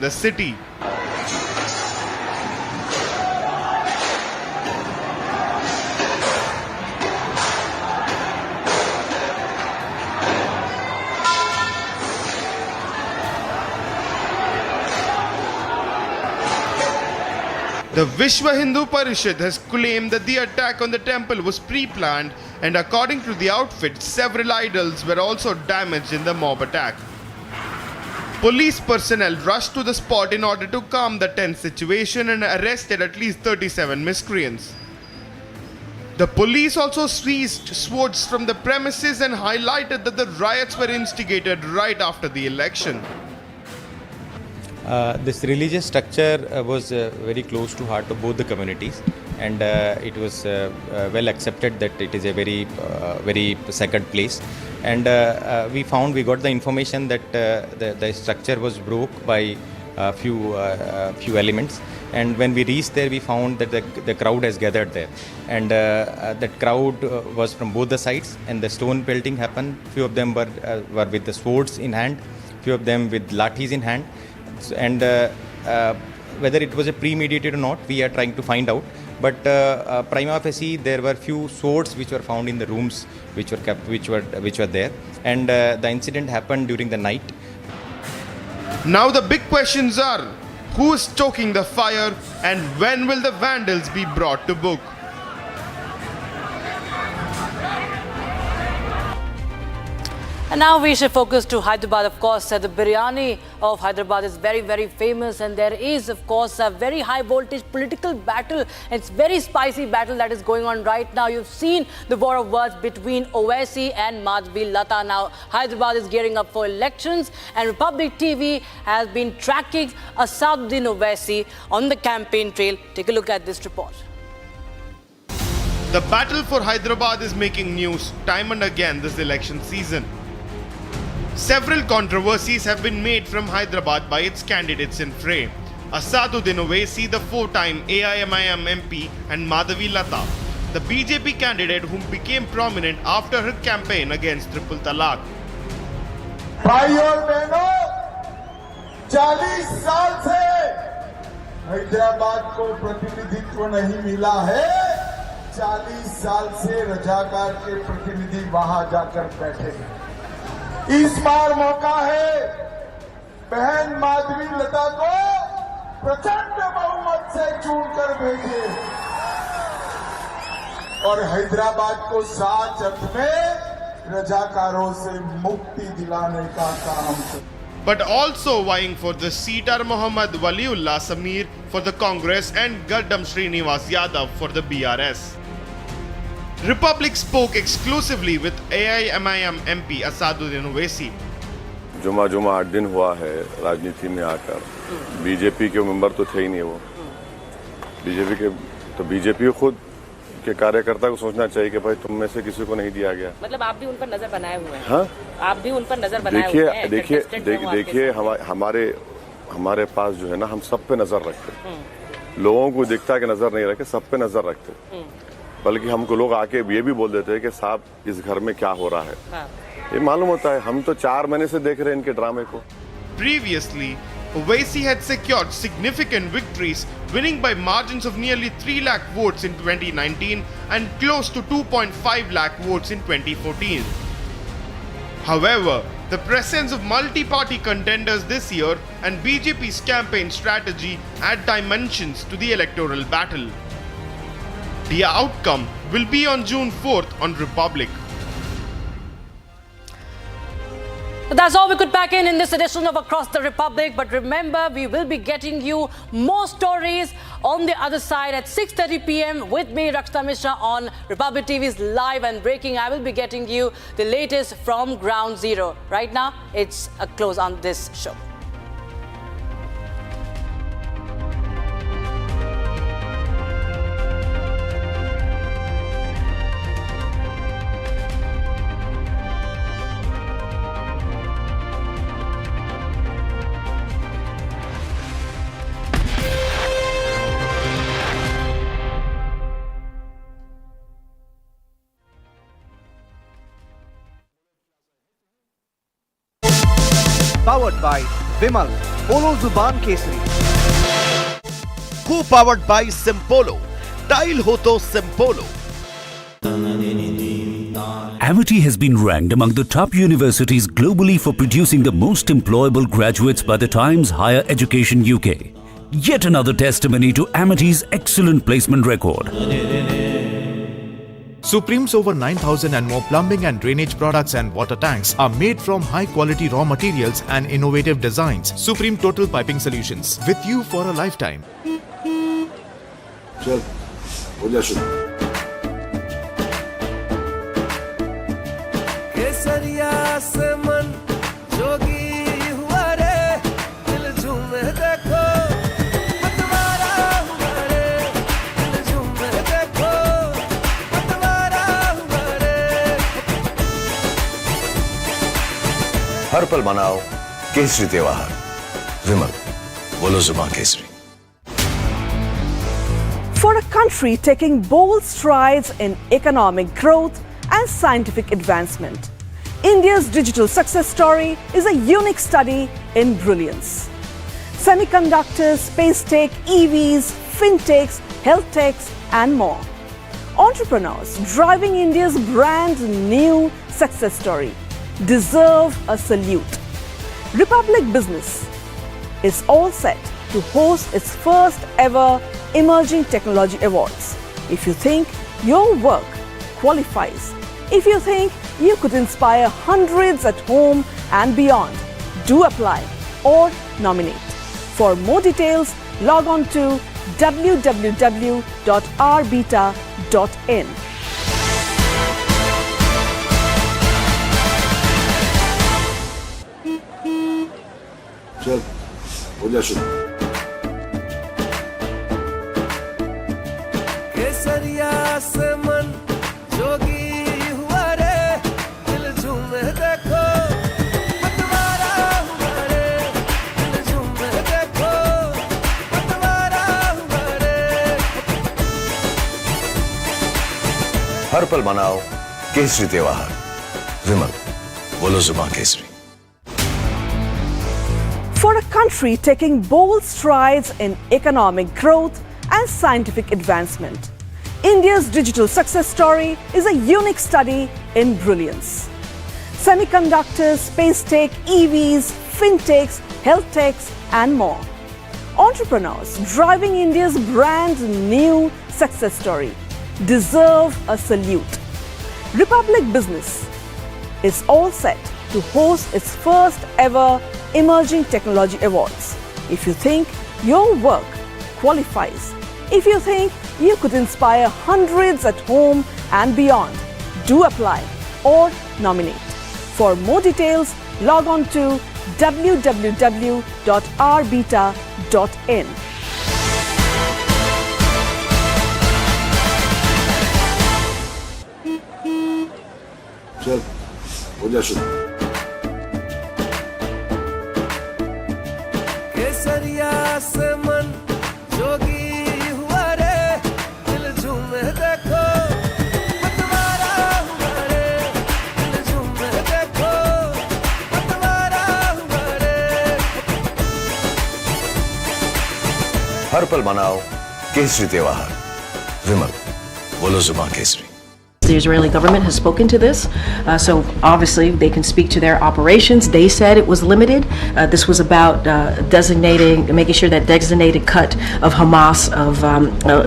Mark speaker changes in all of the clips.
Speaker 1: the city. The Vishwa Hindu Parishad has claimed that the attack on the temple was pre-planned, and according to the outfit, several idols were also damaged in the mob attack. Police personnel rushed to the spot in order to calm the tense situation and arrested at least 37 miscreants. The police also seized swords from the premises and highlighted that the riots were instigated right after the election.
Speaker 2: This religious structure was very close to heart of both the communities, and it was well accepted that it is a very sacred place. And we got the information that the structure was broke by a few elements. And when we reached there, we found that the crowd has gathered there, and that crowd was from both the sides. And the stone pelting happened. Few of them were with the swords in hand, few of them with lathis in hand. And whether it was a premeditated or not, we are trying to find out. But prima facie, there were few swords which were found in the rooms which were there, and the incident happened during the night.
Speaker 1: Now the big questions are: who is stoking the fire, and when will the vandals be brought to book?
Speaker 3: And now we should focus to Hyderabad. Of course, the biryani of Hyderabad is very, very famous, and there is, of course, a very high voltage political battle. It's very spicy battle that is going on right now. You've seen the war of words between Owaisi and Madhvi Lata. Now, Hyderabad is gearing up for elections, and Republic TV has been tracking Asaduddin Owaisi on the campaign trail. Take a look at this report.
Speaker 1: The battle for Hyderabad is making news time and again this election season. Several controversies have been made from Hyderabad by its candidates in fray. Asaduddin Owaisi, the four-time AIMIM MP, and Madhavi Lata, the BJP candidate whom became prominent after her campaign against triple talaq.
Speaker 4: भाइयों और बहनों, 40 साल से हैदराबाद को प्रतिनिधित्व नहीं मिला है। 40 साल से रजाकार के प्रतिनिधि वहां जाकर बैठे हैं। इस बार मौका है बहन माधवी लता को प्रचंड बहुमत से चुनकर भेजे और हैदराबाद को सच अर्थ में रजाकारों से मुक्ति दिलाने का काम करें।
Speaker 1: But also vying for the seat are Mohammad Waliullah Samir for the Congress and Gaddam Srinivas Yadav for the BRS. Republic spoke exclusively with AIMIM MP Asaduddin Owaisi.
Speaker 5: जुमा 8 दिन हुआ है राजनीति में आकर। बीजेपी के मेंबर तो थे ही नहीं वो। बीजेपी को खुद के कार्यकर्ता को सोचना चाहिए कि भाई तुम में से किसी को नहीं दिया गया।
Speaker 6: मतलब आप भी उन पर नजर बनाए हुए हैं।
Speaker 5: हाँ, आप
Speaker 6: भी उन पर नजर बनाए हुए हैं।
Speaker 5: देखिए हमारे पास जो है ना, हम सब पे नजर रखते हैं। लोगों को दिखता है कि नजर नहीं रखे, सब पे नजर रखते हैं। बल्कि हमको लोग आके ये भी बोल देते हैं कि साहब इस घर में क्या हो रहा है। हाँ। ये मालूम होता है, हम तो 4 महीने से देख रहे हैं इनके ड्रामे को।
Speaker 1: Previously, Owaisi had secured significant victories, winning by margins of nearly 3 lakh votes in 2019 and close to 2.5 lakh votes in 2014. However, the presence of multi-party contenders this year and BJP's campaign strategy add dimensions to the electoral battle. The outcome will be on June 4th on Republic.
Speaker 3: But that's all we could pack in this edition of Across the Republic. But remember, we will be getting you more stories on the other side at 6:30 p.m. with me, Rakshita Mishra, on Republic TV's Live and Breaking. I will be getting you the latest from Ground Zero. Right now, it's a close on this show.
Speaker 7: Powered by Vimal, Polo Zuban Kesari.
Speaker 8: Co-powered by Simpolo. Tile ho to Simpolo.
Speaker 9: Amity has been ranked among the top universities globally for producing the most employable graduates by the Times Higher Education UK. Yet another testimony to Amity's excellent placement record.
Speaker 10: Supreme's over 9,000 and more plumbing and drainage products and water tanks are made from high-quality raw materials and innovative designs. Supreme Total Piping Solutions, with you for a lifetime.
Speaker 5: चल हो जा शुरू
Speaker 7: केसरिया से मन जोगी हुआ रे दिल झूमे देखो पतवारा हुआ रे दिल झूमे देखो पतवारा हुआ रे
Speaker 11: हर पल मनाओ केसरी त्योहार विमल बोलो जुबान Kesari
Speaker 12: For a country taking bold strides in economic growth and scientific advancement, India's digital success story is a unique study in brilliance. Semiconductors, space tech, EVs, fintechs, health techs, and more. Entrepreneurs driving India's brand new success story deserve a salute. Republic Business is all set to host its first ever Emerging Technology Awards. If you think your work qualifies, if you think you could inspire hundreds at home and beyond, do apply or nominate. For more details, log on to www.rbeta.in.
Speaker 5: चल हो जा शुरू
Speaker 7: केसरिया से मन जोगी हुआ रे दिल झूमे देखो पतवारा हुआ रे दिल झूमे देखो पतवारा हुआ रे
Speaker 11: हर पल मनाओ केसरी त्योहार विमल बोलो जुबान Kesari
Speaker 12: For a country taking bold strides in economic growth and scientific advancement, India's digital success story is a unique study in brilliance. Semiconductors, space tech, EVs, fintechs, health techs, and more. Entrepreneurs driving India's brand new success story deserve a salute. Republic Business is all set to host its first ever Emerging Technology Awards. If you think your work qualifies, if you think you could inspire hundreds at home and beyond, do apply or nominate. For more details, log on to www.rbeta.in.
Speaker 5: चल हो जा शुरू
Speaker 7: केसरिया से मन जोगी हुआ रे दिल झूमे देखो पतवारा हुआ रे दिल झूमे देखो पतवारा हुआ रे
Speaker 11: हर पल मनाओ केसरी त्योहार विमल बोलो जुबान Kesari
Speaker 6: The Israeli government has spoken to this, so obviously they can speak to their operations. They said it was limited. This was about making sure that designated cut of Hamas, of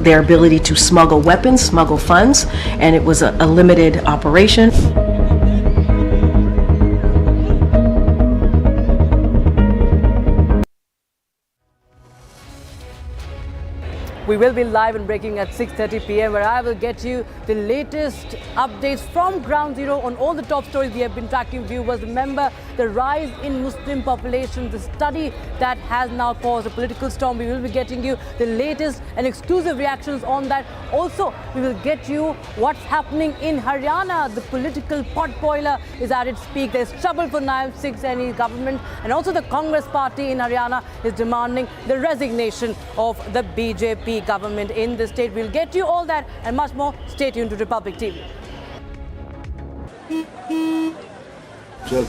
Speaker 6: their ability to smuggle weapons, smuggle funds, and it was a limited operation.
Speaker 3: We will be live and breaking at 6:30 p.m. where I will get you the latest updates from ground zero on all the top stories we have been tracking. Viewers, remember the rise in Muslim population, the study that has now caused a political storm. We will be getting you the latest and exclusive reactions on that. Also, we will get you what's happening in Haryana. The political potboiler is at its peak. There's trouble for Naib Singh government, and also the Congress party in Haryana is demanding the resignation of the BJP government in the state. We'll get you all that and much more. Stay tuned to Republic TV.
Speaker 5: चल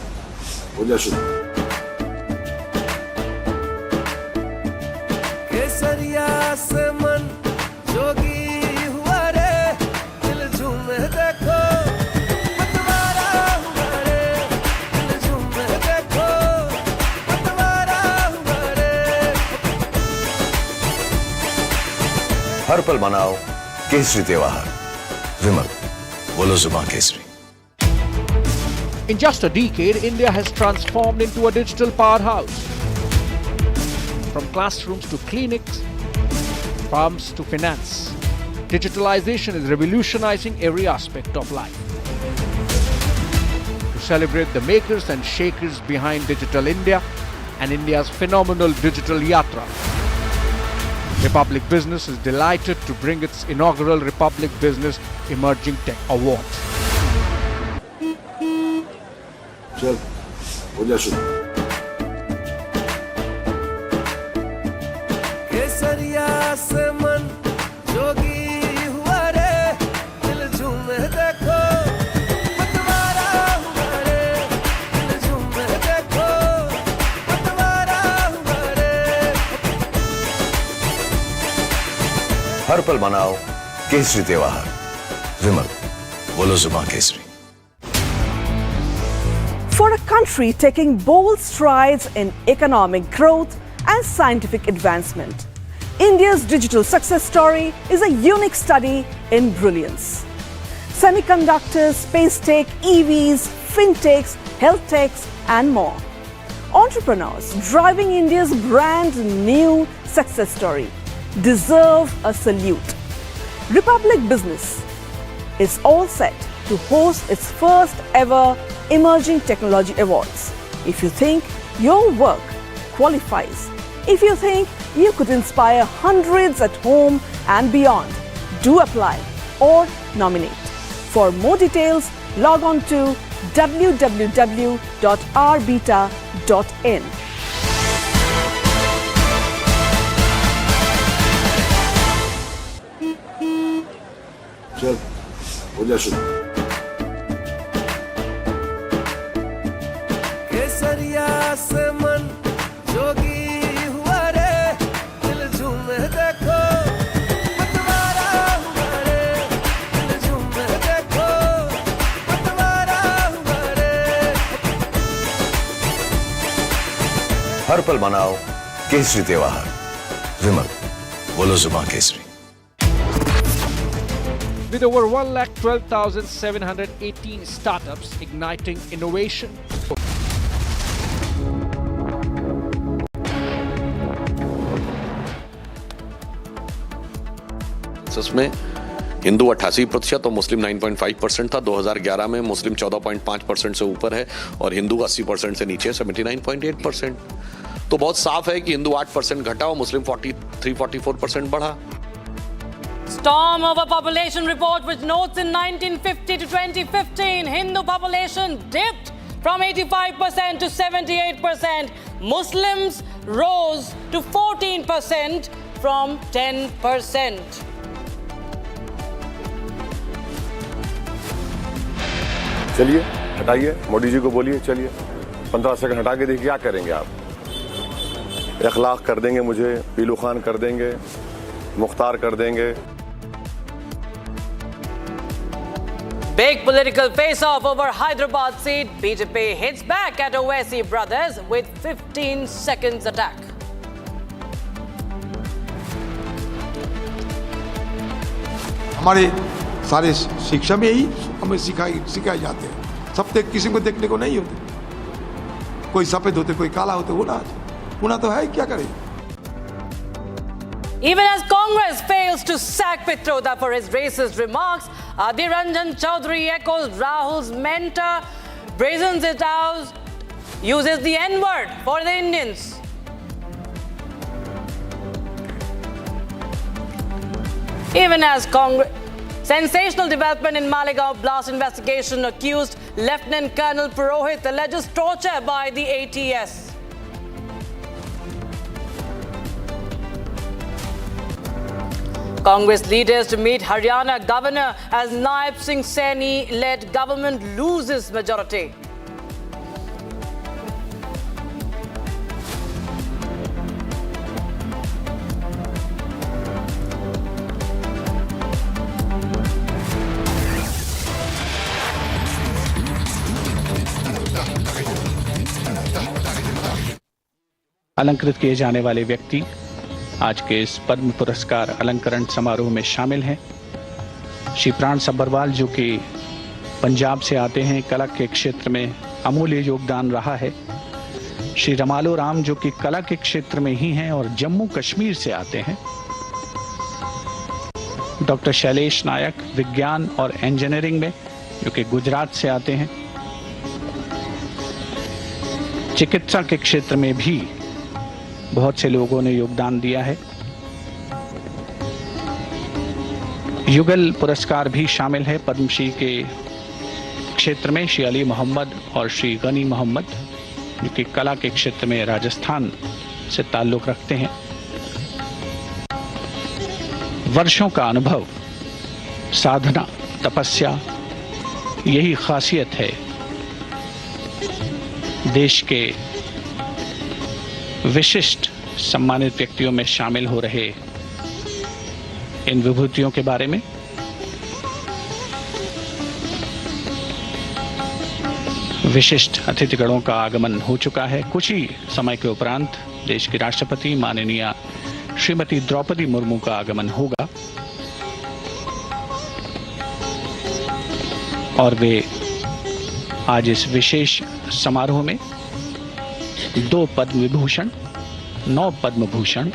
Speaker 5: हो जा शुरू
Speaker 7: केसरिया से मन जोगी हुआ रे, दिल झूमे देखो मतवारा हुआ रे, दिल झूमे देखो मतवारा हुआ रे।
Speaker 11: हर पल मनाओ केसरी त्योहार, विमल बोलो जुबान Kesari.
Speaker 13: In just a decade, India has transformed into a digital powerhouse. From classrooms to clinics, farms to finance, digitalization is revolutionizing every aspect of life. To celebrate the makers and shakers behind Digital India and India's phenomenal digital yatra, Republic Business is delighted to bring its inaugural Republic Business Emerging Tech Awards.
Speaker 11: चल हो जा शुरू।
Speaker 7: केसरिया से मन जोगी हुआ रे, दिल झूमे देखो मतवारा हुआ रे, दिल झूमे देखो मतवारा हुआ रे।
Speaker 11: हर पल मनाओ केसरी त्योहार, विमल बोलो जुबान Kesari.
Speaker 12: For a country taking bold strides in economic growth and scientific advancement, India's digital success story is a unique study in brilliance. Semiconductors, space tech, EVs, fintechs, health techs, and more. Entrepreneurs driving India's brand new success story deserve a salute. Republic Business is all set to host its first ever Emerging Technology Awards. If you think your work qualifies, if you think you could inspire hundreds at home and beyond, do apply or nominate. For more details, log on to www.rbeta.in.
Speaker 11: चल हो जा शुरू।
Speaker 7: केसरिया से मन जोगी हुआ रे, दिल झूमे देखो मतवारा हुआ रे, दिल झूमे देखो मतवारा हुआ रे।
Speaker 11: हर पल मनाओ केसरी त्योहार, विमल बोलो जुबान Kesari.
Speaker 13: With over 1,12,718 startups igniting innovation.
Speaker 14: में हिंदू 88% और मुस्लिम 9.5% था। 2011 में मुस्लिम 14.5% से ऊपर है और हिंदू 80% से नीचे 79.8%। तो बहुत साफ है कि हिंदू 8% घटा और मुस्लिम 43-44% बढ़ा।
Speaker 3: Storm over population report which notes in 1950 to 2015, Hindu population dipped from 85% to 78%. Muslims rose to 14% from 10%.
Speaker 5: चलिए हटाइए, मोदी जी को बोलिए, चलिए 15 सेकंड हटा के देखिए क्या करेंगे आप। 1 लाख कर देंगे मुझे, पीलू खान कर देंगे, मुख्तार कर देंगे।
Speaker 3: Big political face-off over Hyderabad seat. BJP hits back at OAC brothers with 15 seconds attack.
Speaker 15: हमारे सारे शिक्षा में यही हमें सिखाए जाते हैं। सब किसी को देखने को नहीं होते, कोई सफेद होते कोई काला होते, होना तो है, क्या करें।
Speaker 3: Even as Congress fails to sack Pitroda for his racist remarks, Adhir Ranjan Chaudhary echoes Rahul's mentor, brazens it out, uses the N-word for the Indians. Even as Congress... Sensational development in Malegaon blast investigation. Accused Lieutenant Colonel Purohit alleges torture by the ATS. Congress leaders to meet Haryana governor as Naib Singh Saini-led government loses majority.
Speaker 13: अलंकृत किए जाने वाले व्यक्ति आज के इस पद्म पुरस्कार अलंकरण समारोह में शामिल हैं। श्री प्राण सब्बरवाल जो कि पंजाब से आते हैं, कला के क्षेत्र में अमूल्य योगदान रहा है। श्री रमालो राम जो कि कला के क्षेत्र में ही हैं और जम्मू कश्मीर से आते हैं। डॉक्टर शैलेश नायक विज्ञान और इंजीनियरिंग में जो कि गुजरात से आते हैं। चिकित्सा के क्षेत्र में भी बहुत से लोगों ने योगदान दिया है। युगल पुरस्कार भी शामिल है पद्मश्री के क्षेत्र में। श्री अली मोहम्मद और श्री गनी मोहम्मद जो कि कला के क्षेत्र में राजस्थान से ताल्लुक रखते हैं। वर्षों का अनुभव, साधना, तपस्या, यही खासियत है देश के विशिष्ट सम्मानित व्यक्तियों में शामिल हो रहे इन विभूतियों के बारे में। विशिष्ट अतिथिगणों का आगमन हो चुका है। कुछ ही समय के उपरांत देश के राष्ट्रपति माननीय श्रीमती द्रौपदी मुर्मू का आगमन होगा और वे आज इस विशेष समारोह में 2 पद्म विभूषण, 9 पद्म भूषण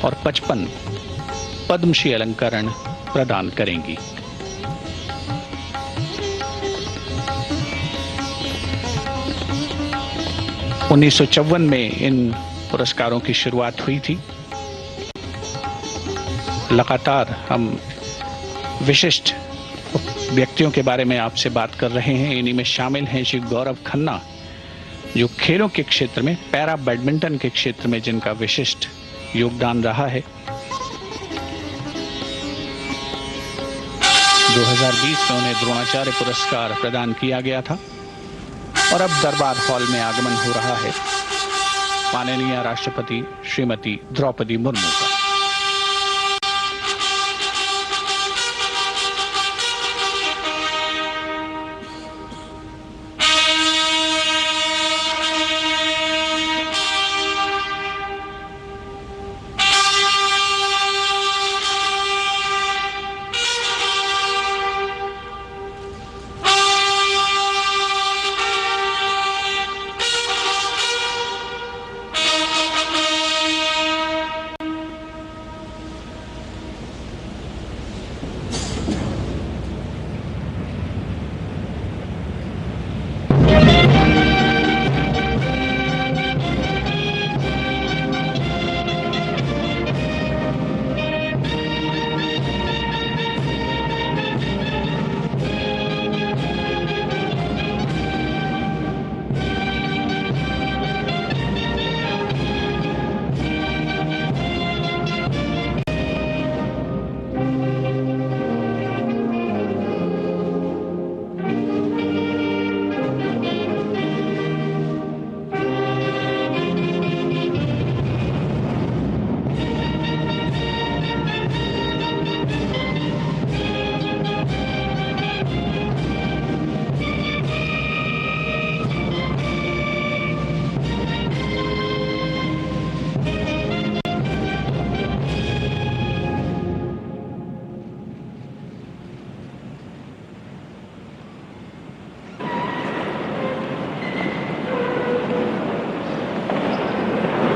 Speaker 13: और 55 पद्मश्री अलंकरण प्रदान करेंगी। उन्नीस में इन पुरस्कारों की शुरुआत हुई थी। लगातार हम विशिष्ट व्यक्तियों के बारे में आपसे बात कर रहे हैं। इन्हीं में शामिल हैं श्री गौरव खन्ना जो खेलों के क्षेत्र में, पैरा बैडमिंटन के क्षेत्र में जिनका विशिष्ट योगदान रहा है। 2020 में उन्हें द्रोणाचार्य पुरस्कार प्रदान किया गया था और अब दरबार हॉल में आगमन हो रहा है माननीय राष्ट्रपति श्रीमती द्रौपदी मुर्मू का।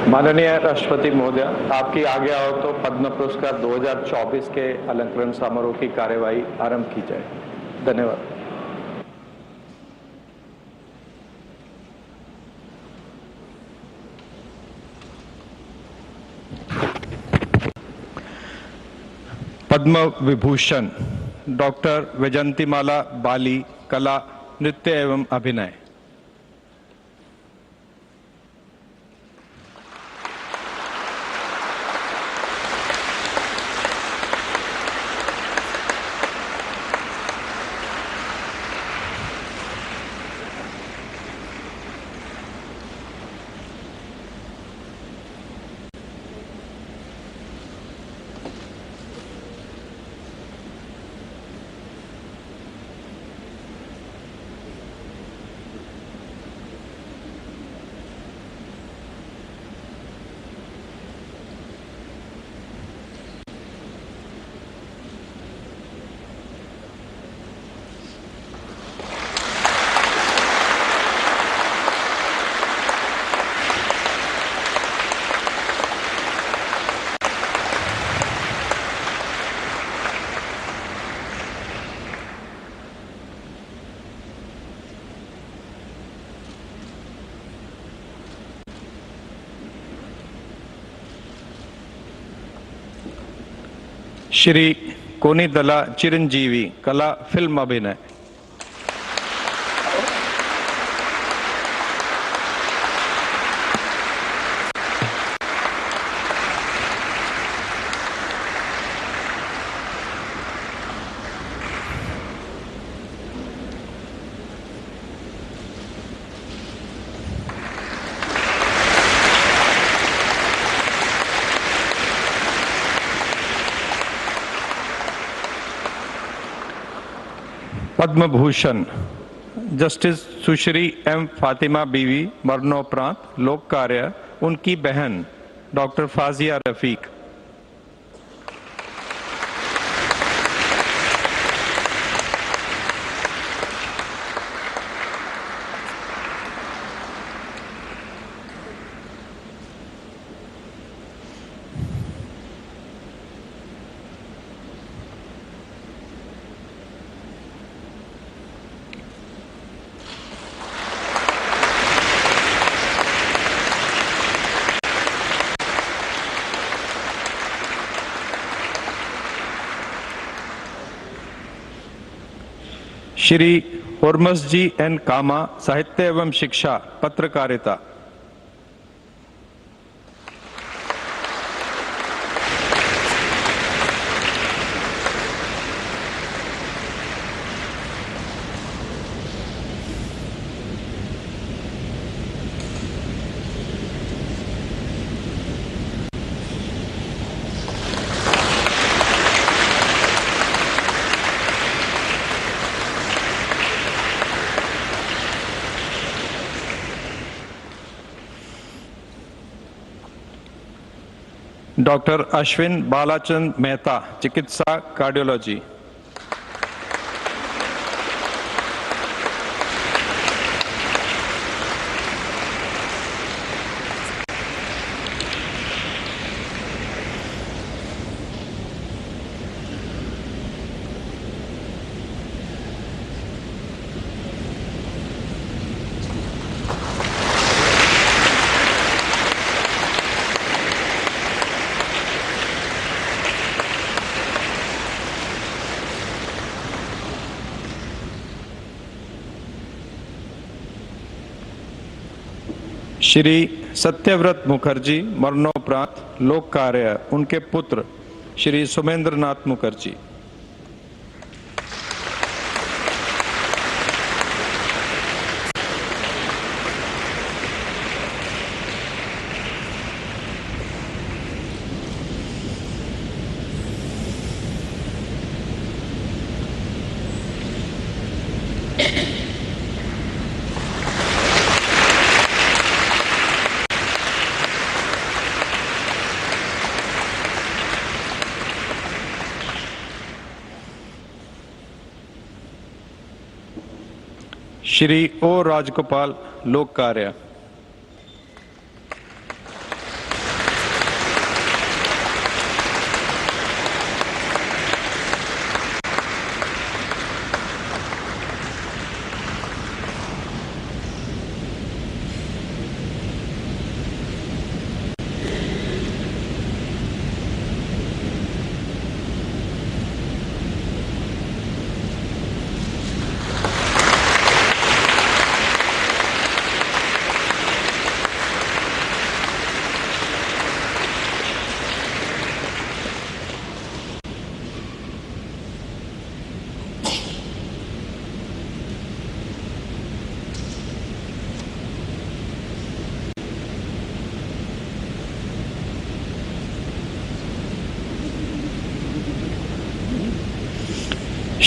Speaker 16: माननीय राष्ट्रपति महोदय, आपकी आज्ञा हो तो पद्म पुरस्कार 2024 के अलंकरण समारोह की कार्यवाही आरंभ की जाए। धन्यवाद। पद्म विभूषण डॉक्टर वैजंतीमाला बाली, कला, नृत्य एवं अभिनय। श्री कोनिदला चिरंजीवी, कला फिल्म अभिनय। पद्म भूषण जस्टिस सुश्री एम फातिमा बीवी, मरणोपरांत लोक कार्य उनकी बहन doctor फाजिया Rafiq. Shri हुरमस G N कामा, साहित्य एवं शिक्षा, पत्रकारिता। डॉक्टर अश्विन बालाचंद मेहता, चिकित्सा कार्डियोलॉजी। श्री सत्यव्रत मुखर्जी, मरणोपरांत लोक कार्य उनके पुत्र श्री सुमेंद्रनाथ मुखर्जी। श्री ओ राजगोपाल, लोक कार्य।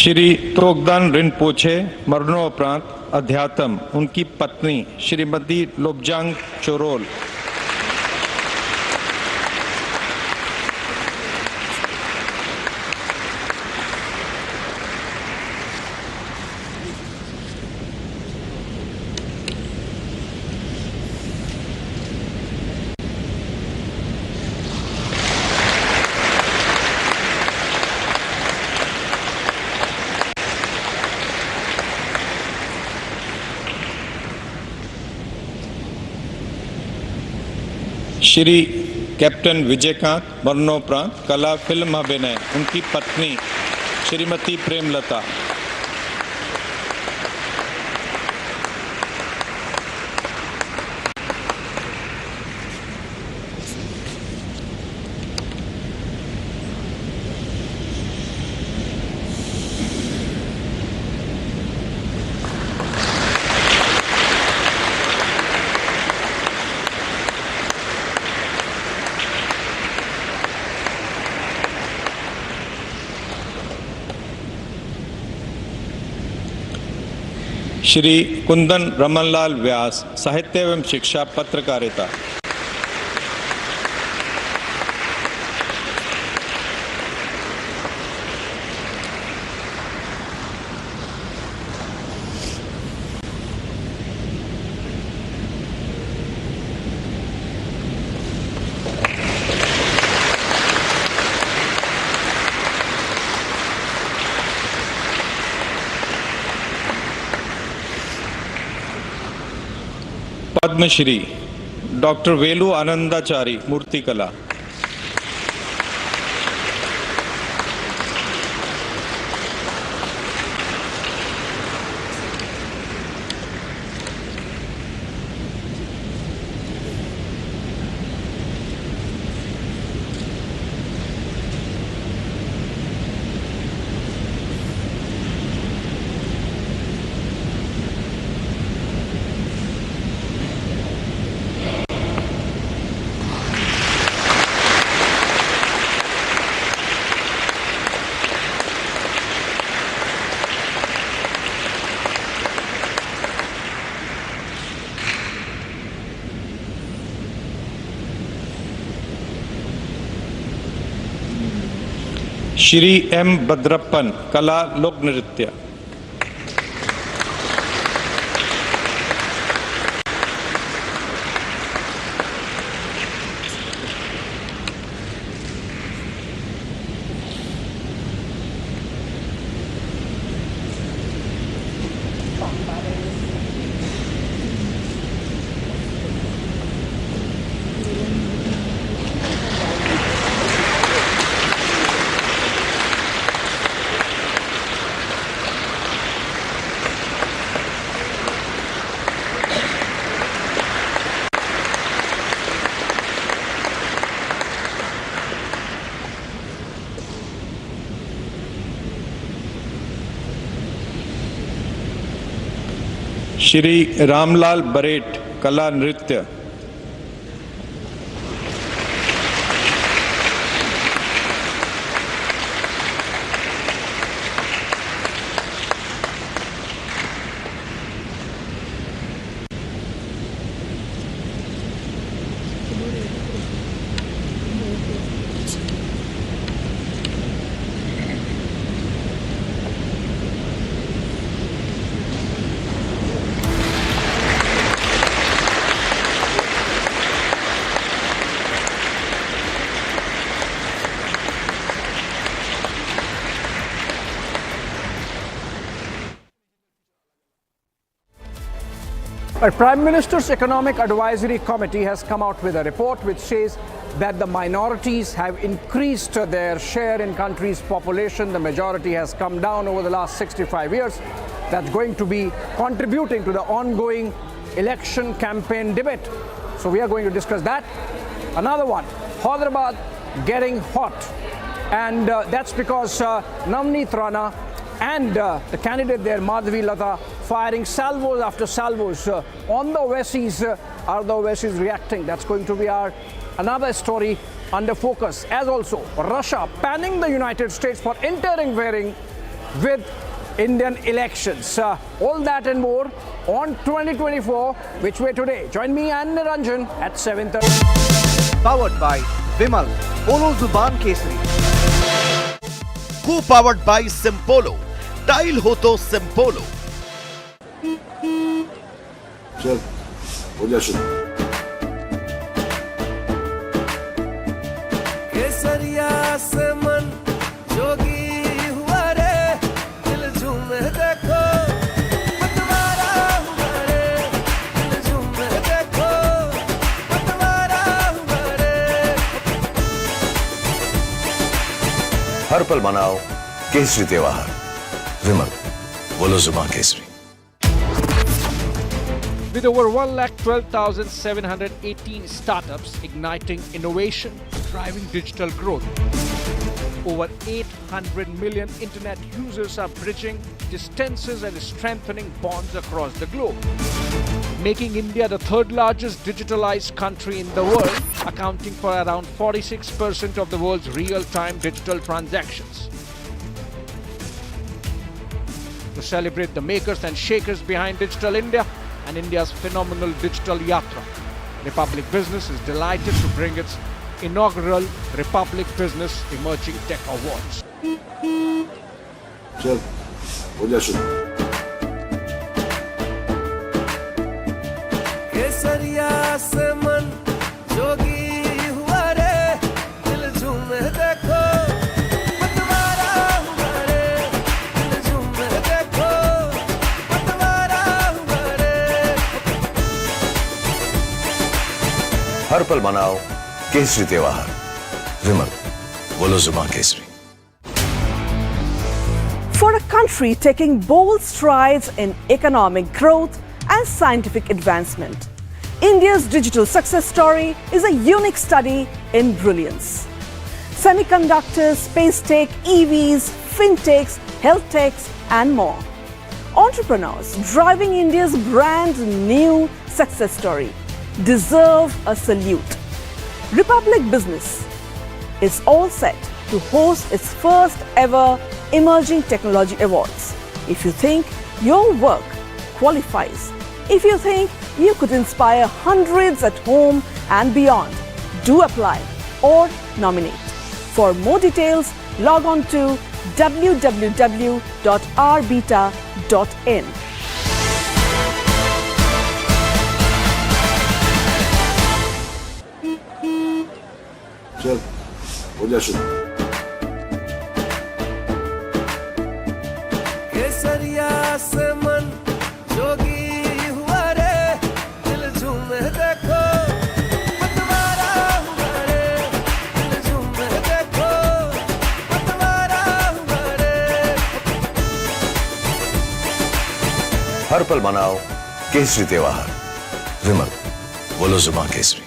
Speaker 16: श्री तोगदान रिनपोछे, मरणोपरांत अध्यात्म उनकी पत्नी श्रीमती लोब्जांग चोरोल। श्री कैप्टन विजयकांत मरणोपरांत कला फिल्म अभिनय उनकी पत्नी श्रीमती प्रेमलता। श्री कुंदन रमनलाल व्यास साहित्य एवं शिक्षा पत्रकारिता। पद्मश्री डॉक्टर वेलु आनंदाचारी मूर्तिकला। श्री एम भद्रप्पन कला लोक नृत्य। श्री रामलाल बरेट कला नृत्य।
Speaker 13: But Prime Minister's Economic Advisory Committee has come out with a report which says that the minorities have increased their share in country's population. The majority has come down over the last 65 years. That's going to be contributing to the ongoing election campaign debate. So we are going to discuss that. Another one, Hyderabad getting hot. And that's because Navneet Rana and the candidate there, Madhavi Lata, firing salvos after salvos on the Owaisis. Are the Owaisis reacting? That's going to be our another story under focus. As also, Russia panning the United States for interfering with Indian elections. All that and more on 2024. Which way today? Join me and Niranjan at 7:30.
Speaker 8: Powered by Vimal, Polo Zuban Kesari. Co-powered by Simpolo. Tile ho to Simpolo.
Speaker 15: चल हो जा शुरू।
Speaker 7: केसरिया से मन जोगी हुआ रे, दिल झूमे देखो पतवारा हुआ रे, दिल झूमे देखो पतवारा हुआ रे,
Speaker 11: हर पल मनाओ केसरी त्योहार। विमल, बोलो जुबान Kesari.
Speaker 13: With over 1,12,718 startups igniting innovation, driving digital growth, over 800 million internet users are bridging distances and strengthening bonds across the globe, making India the third largest digitalized country in the world, accounting for around 46% of the world's real-time digital transactions. To celebrate the makers and shakers behind Digital India and India's phenomenal digital yatra, Republic Business is delighted to bring its inaugural Republic Business Emerging Tech Awards.
Speaker 15: चल हो जा शुरू।
Speaker 7: केसरिया से मन जोगी हुआ रे, दिल झूमे देखो पतवारा हुआ रे, दिल झूमे देखो पतवारा हुआ रे।
Speaker 11: हर पल मनाओ केसरी त्योहार। विमल, बोलो जुबान Kesari.
Speaker 12: For a country taking bold strides in economic growth and scientific advancement, India's digital success story is a unique study in brilliance. Semiconductors, space tech, EVs, fintechs, health techs, and more. Entrepreneurs driving India's brand new success story deserve a salute. Republic Business is all set to host its first ever Emerging Technology Awards. If you think your work qualifies, if you think you could inspire hundreds at home and beyond, do apply or nominate. For more details, log on to www.rbeta.in.
Speaker 15: चल हो जा शुरू।
Speaker 7: केसरिया से मन जोगी हुआ रे, दिल झूमे देखो पतवारा हुआ रे, दिल झूमे देखो पतवारा हुआ रे।
Speaker 11: हर पल मनाओ केसरी त्योहार। विमल, बोलो जुबान Kesari.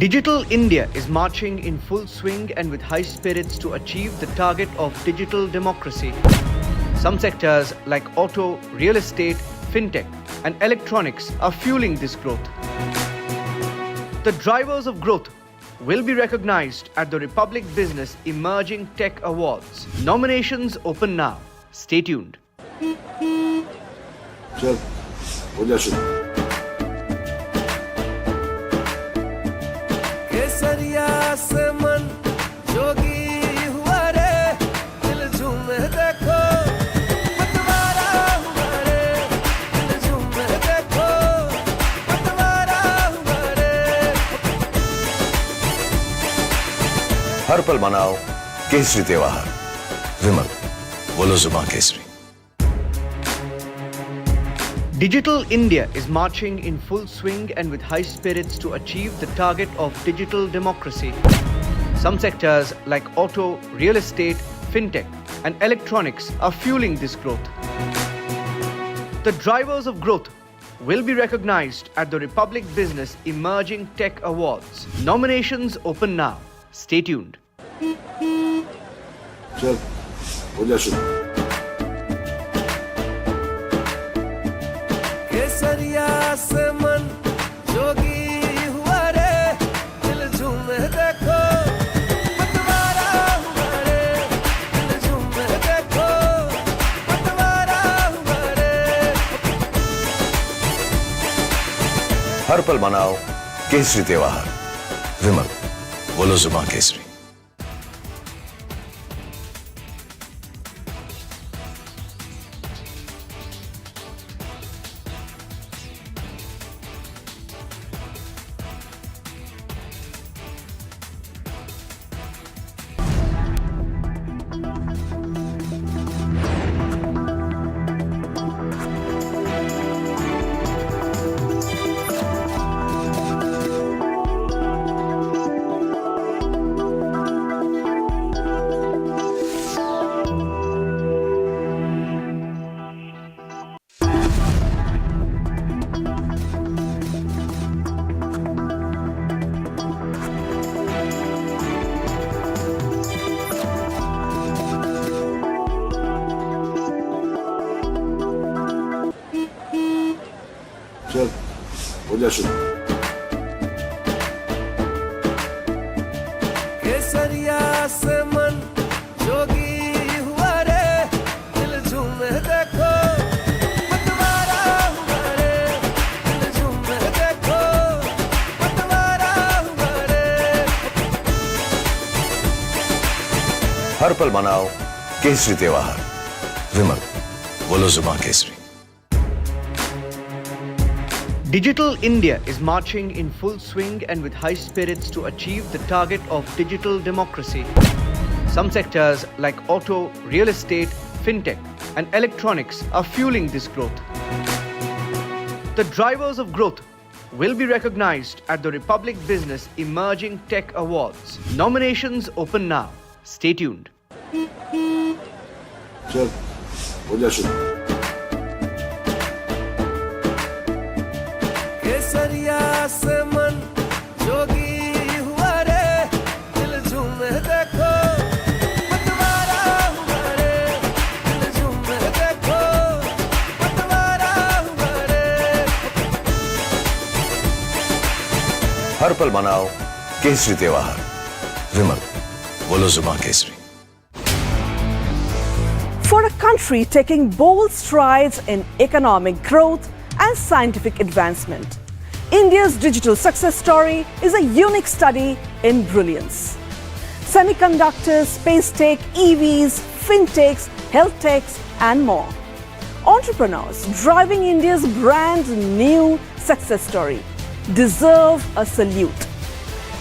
Speaker 17: Digital India is marching in full swing and with high spirits to achieve the target of digital democracy. Some sectors like auto, real estate, fintech, and electronics are fueling this growth. The drivers of growth will be recognized at the Republic Business Emerging Tech Awards. Nominations open now. Stay tuned.
Speaker 15: चल हो जा शुरू।
Speaker 7: केसरिया से मन जोगी हुआ रे, दिल झूमे देखो पतवारा हुआ रे, दिल झूमे देखो पतवारा हुआ रे।
Speaker 11: हर पल मनाओ केसरी त्योहार। विमल, बोलो जुबान Kesari.
Speaker 17: Digital India is marching in full swing and with high spirits to achieve the target of digital democracy. Some sectors like auto, real estate, fintech, and electronics are fueling this growth. The drivers of growth will be recognized at the Republic Business Emerging Tech Awards. Nominations open now. Stay tuned.
Speaker 15: चल हो जा शुरू।
Speaker 7: केसरिया से मन जोगी हुआ रे, दिल झूमे देखो पतवारा हुआ रे, दिल झूमे देखो पतवारा हुआ रे।
Speaker 11: हर पल मनाओ केसरी त्योहार। विमल, बोलो जुबान केसरी। जा शुरू।
Speaker 7: केसरिया से मन जोगी हुआ रे, दिल झूमे देखो पतवारा हुआ रे, दिल झूमे देखो पतवारा हुआ रे।
Speaker 11: हर पल मनाओ केसरी त्योहार, विमल बोलो जुबां Kesari.
Speaker 17: Digital India is marching in full swing and with high spirits to achieve the target of digital democracy. Some sectors like auto, real estate, fintech, and electronics are fueling this growth. The drivers of growth will be recognized at the Republic Business Emerging Tech Awards. Nominations open now. Stay tuned.
Speaker 11: चल हो जा शुरू।
Speaker 7: केसरिया से मन जोगी हुआ रे, दिल झूमे देखो पतवारा हुआ रे, दिल झूमे देखो पतवारा हुआ रे।
Speaker 11: हर पल मनाओ केसरी त्योहार, विमल बोलो जुबां Kesari.
Speaker 12: For a country taking bold strides in economic growth and scientific advancement, India's digital success story is a unique study in brilliance. Semiconductors, space tech, EVs, fintechs, health techs, and more. Entrepreneurs driving India's brand new success story deserve a salute.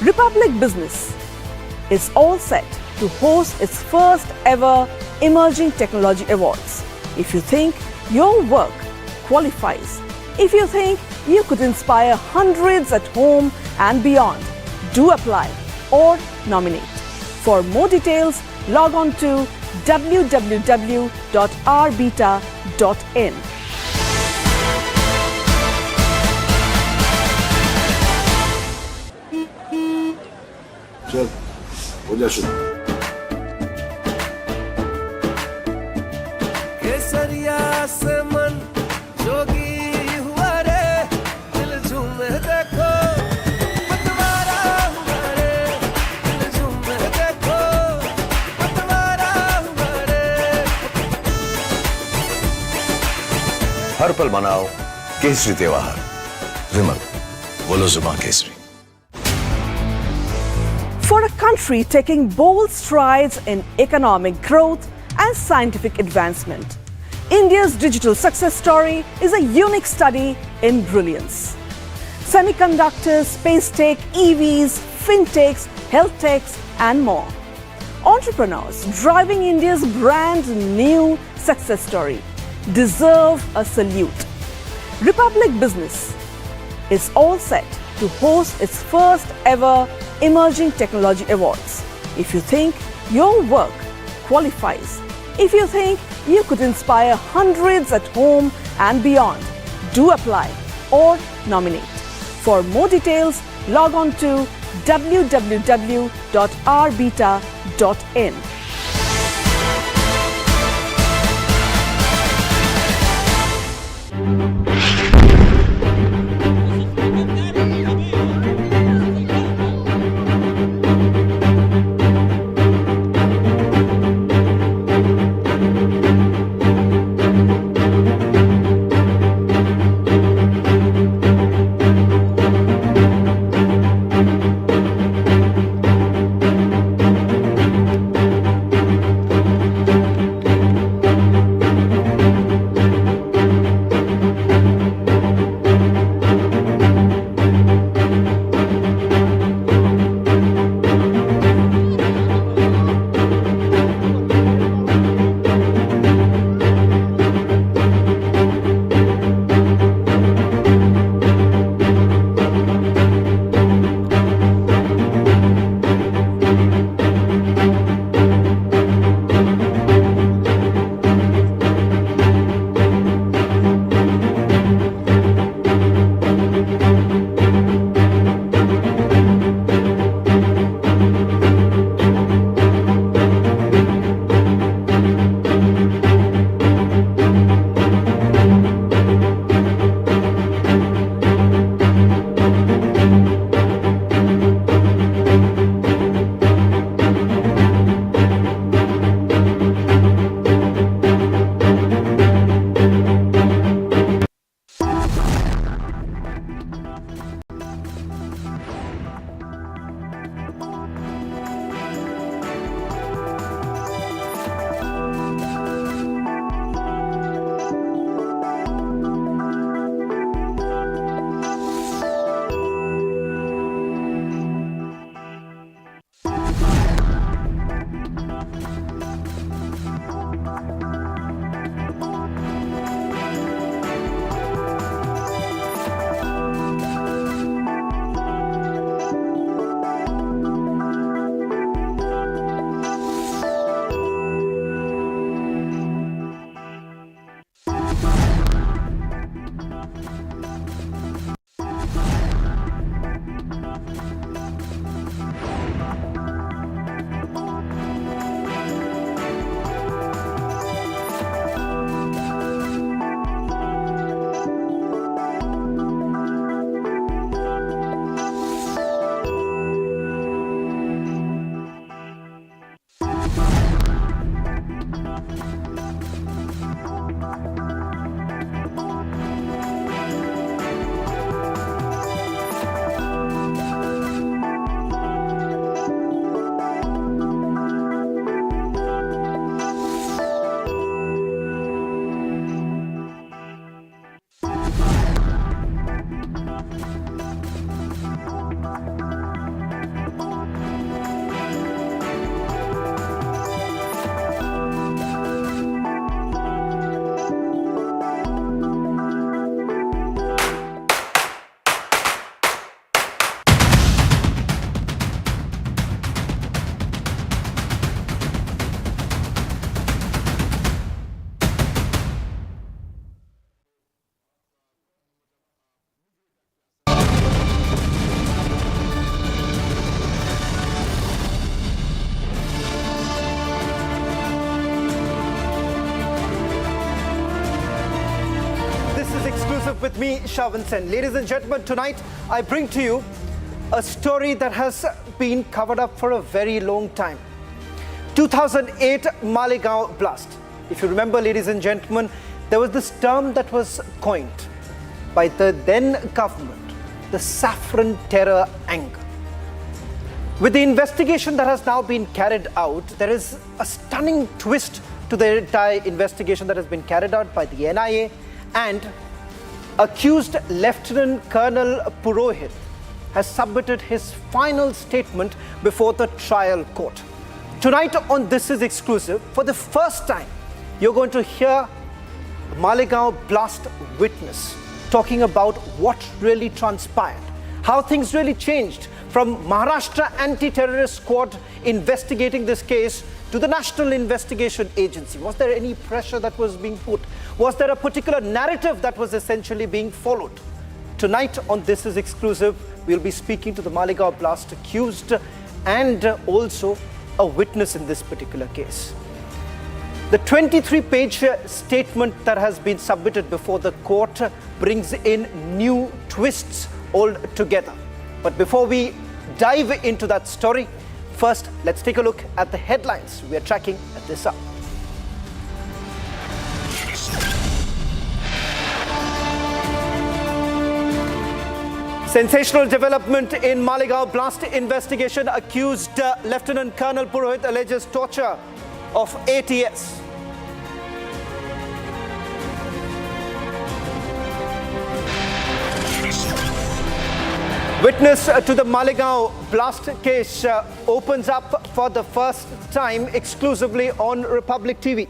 Speaker 12: Republic Business is all set to host its first ever Emerging Technology Awards. If you think your work qualifies, if you think you could inspire hundreds at home and beyond, do apply or nominate. For more details, log on to www.rbeta.in.
Speaker 11: चल हो जा शुरू।
Speaker 7: केसरिया से मन जोगी हुआ रे, दिल झूमे देखो पतवारा हुआ रे, दिल झूमे देखो पतवारा हुआ रे।
Speaker 11: हर पल मनाओ केसरी त्योहार, विमल बोलो जुबां Kesari.
Speaker 12: For a country taking bold strides in economic growth and scientific advancement, India's digital success story is a unique study in brilliance. Semiconductors, space tech, EVs, fintechs, health techs, and more. Entrepreneurs driving India's brand new success story deserve a salute. Republic Business is all set to host its first ever Emerging Technology Awards. If you think your work qualifies, if you think you could inspire hundreds at home and beyond, do apply or nominate. For more details, log on to www.rbeta.in.
Speaker 18: with me, Shavan Sen. Ladies and gentlemen, tonight I bring to you a story that has been covered up for a very long time. 2008 Malegaon blast. If you remember, ladies and gentlemen, there was this term that was coined by the then government, the saffron terror anger. With the investigation that has now been carried out, there is a stunning twist to the entire investigation that has been carried out by the NIA, and accused Lieutenant Colonel Purohit has submitted his final statement before the trial court. Tonight on This Is Exclusive, for the first time, you're going to hear Malegaon blast witness talking about what really transpired, how things really changed from Maharashtra Anti-Terrorist Squad investigating this case to the National Investigation Agency. Was there any pressure that was being put? Was there a particular narrative that was essentially being followed? Tonight on This Is Exclusive, we'll be speaking to the Malegaon blast accused and also a witness in this particular case. The 23-page statement that has been submitted before the court brings in new twists altogether. But before we dive into that story, first, let's take a look at the headlines. We are tracking this up. Sensational development in Malegaon blast investigation. Accused Lieutenant Colonel Purohit alleges torture of ATS. Witness to the Malegaon blast case opens up for the first time exclusively on Republic TV.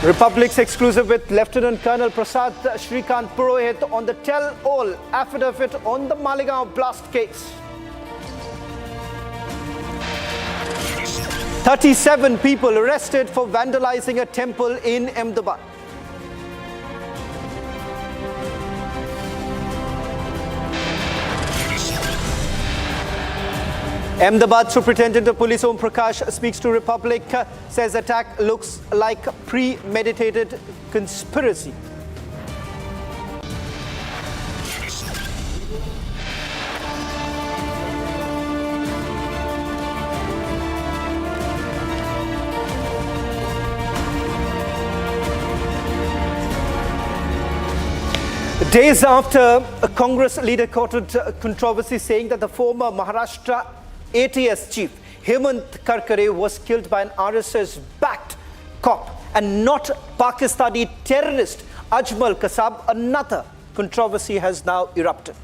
Speaker 18: Republic's exclusive with Lieutenant Colonel Prasad Shrikant Purohit on the tell-all affidavit on the Malegaon blast case. 37 people arrested for vandalizing a temple in Ahmedabad. Ahmedabad Superintendent of Police Om Prakash speaks to Republic, says attack looks like premeditated conspiracy. Days after a Congress leader quoted controversy saying that the former Maharashtra ATS chief Hemant Karkare was killed by an RSS-backed cop and not Pakistani terrorist Ajmal Kasab, another controversy has now erupted.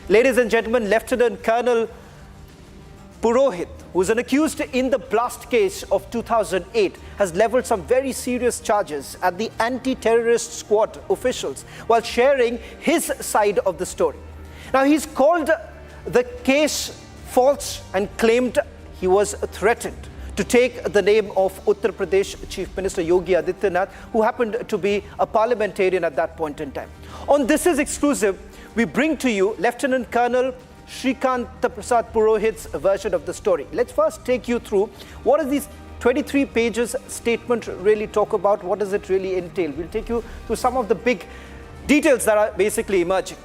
Speaker 18: Ladies and gentlemen, Lieutenant Colonel Purohit, who is an accused in the blast case of 2008, has leveled some very serious charges at the anti-terrorist squad officials while sharing his side of the story. Now, he's called the case false and claimed he was threatened to take the name of Uttar Pradesh Chief Minister Yogi Adityanath, who happened to be a parliamentarian at that point in time. On This Is Exclusive, we bring to you Lieutenant Colonel Shrikant Prasad Purohit's version of the story. Let's first take you through what is this 23 pages statement really talk about, what does it really entail. We'll take you through some of the big details that are basically emerging.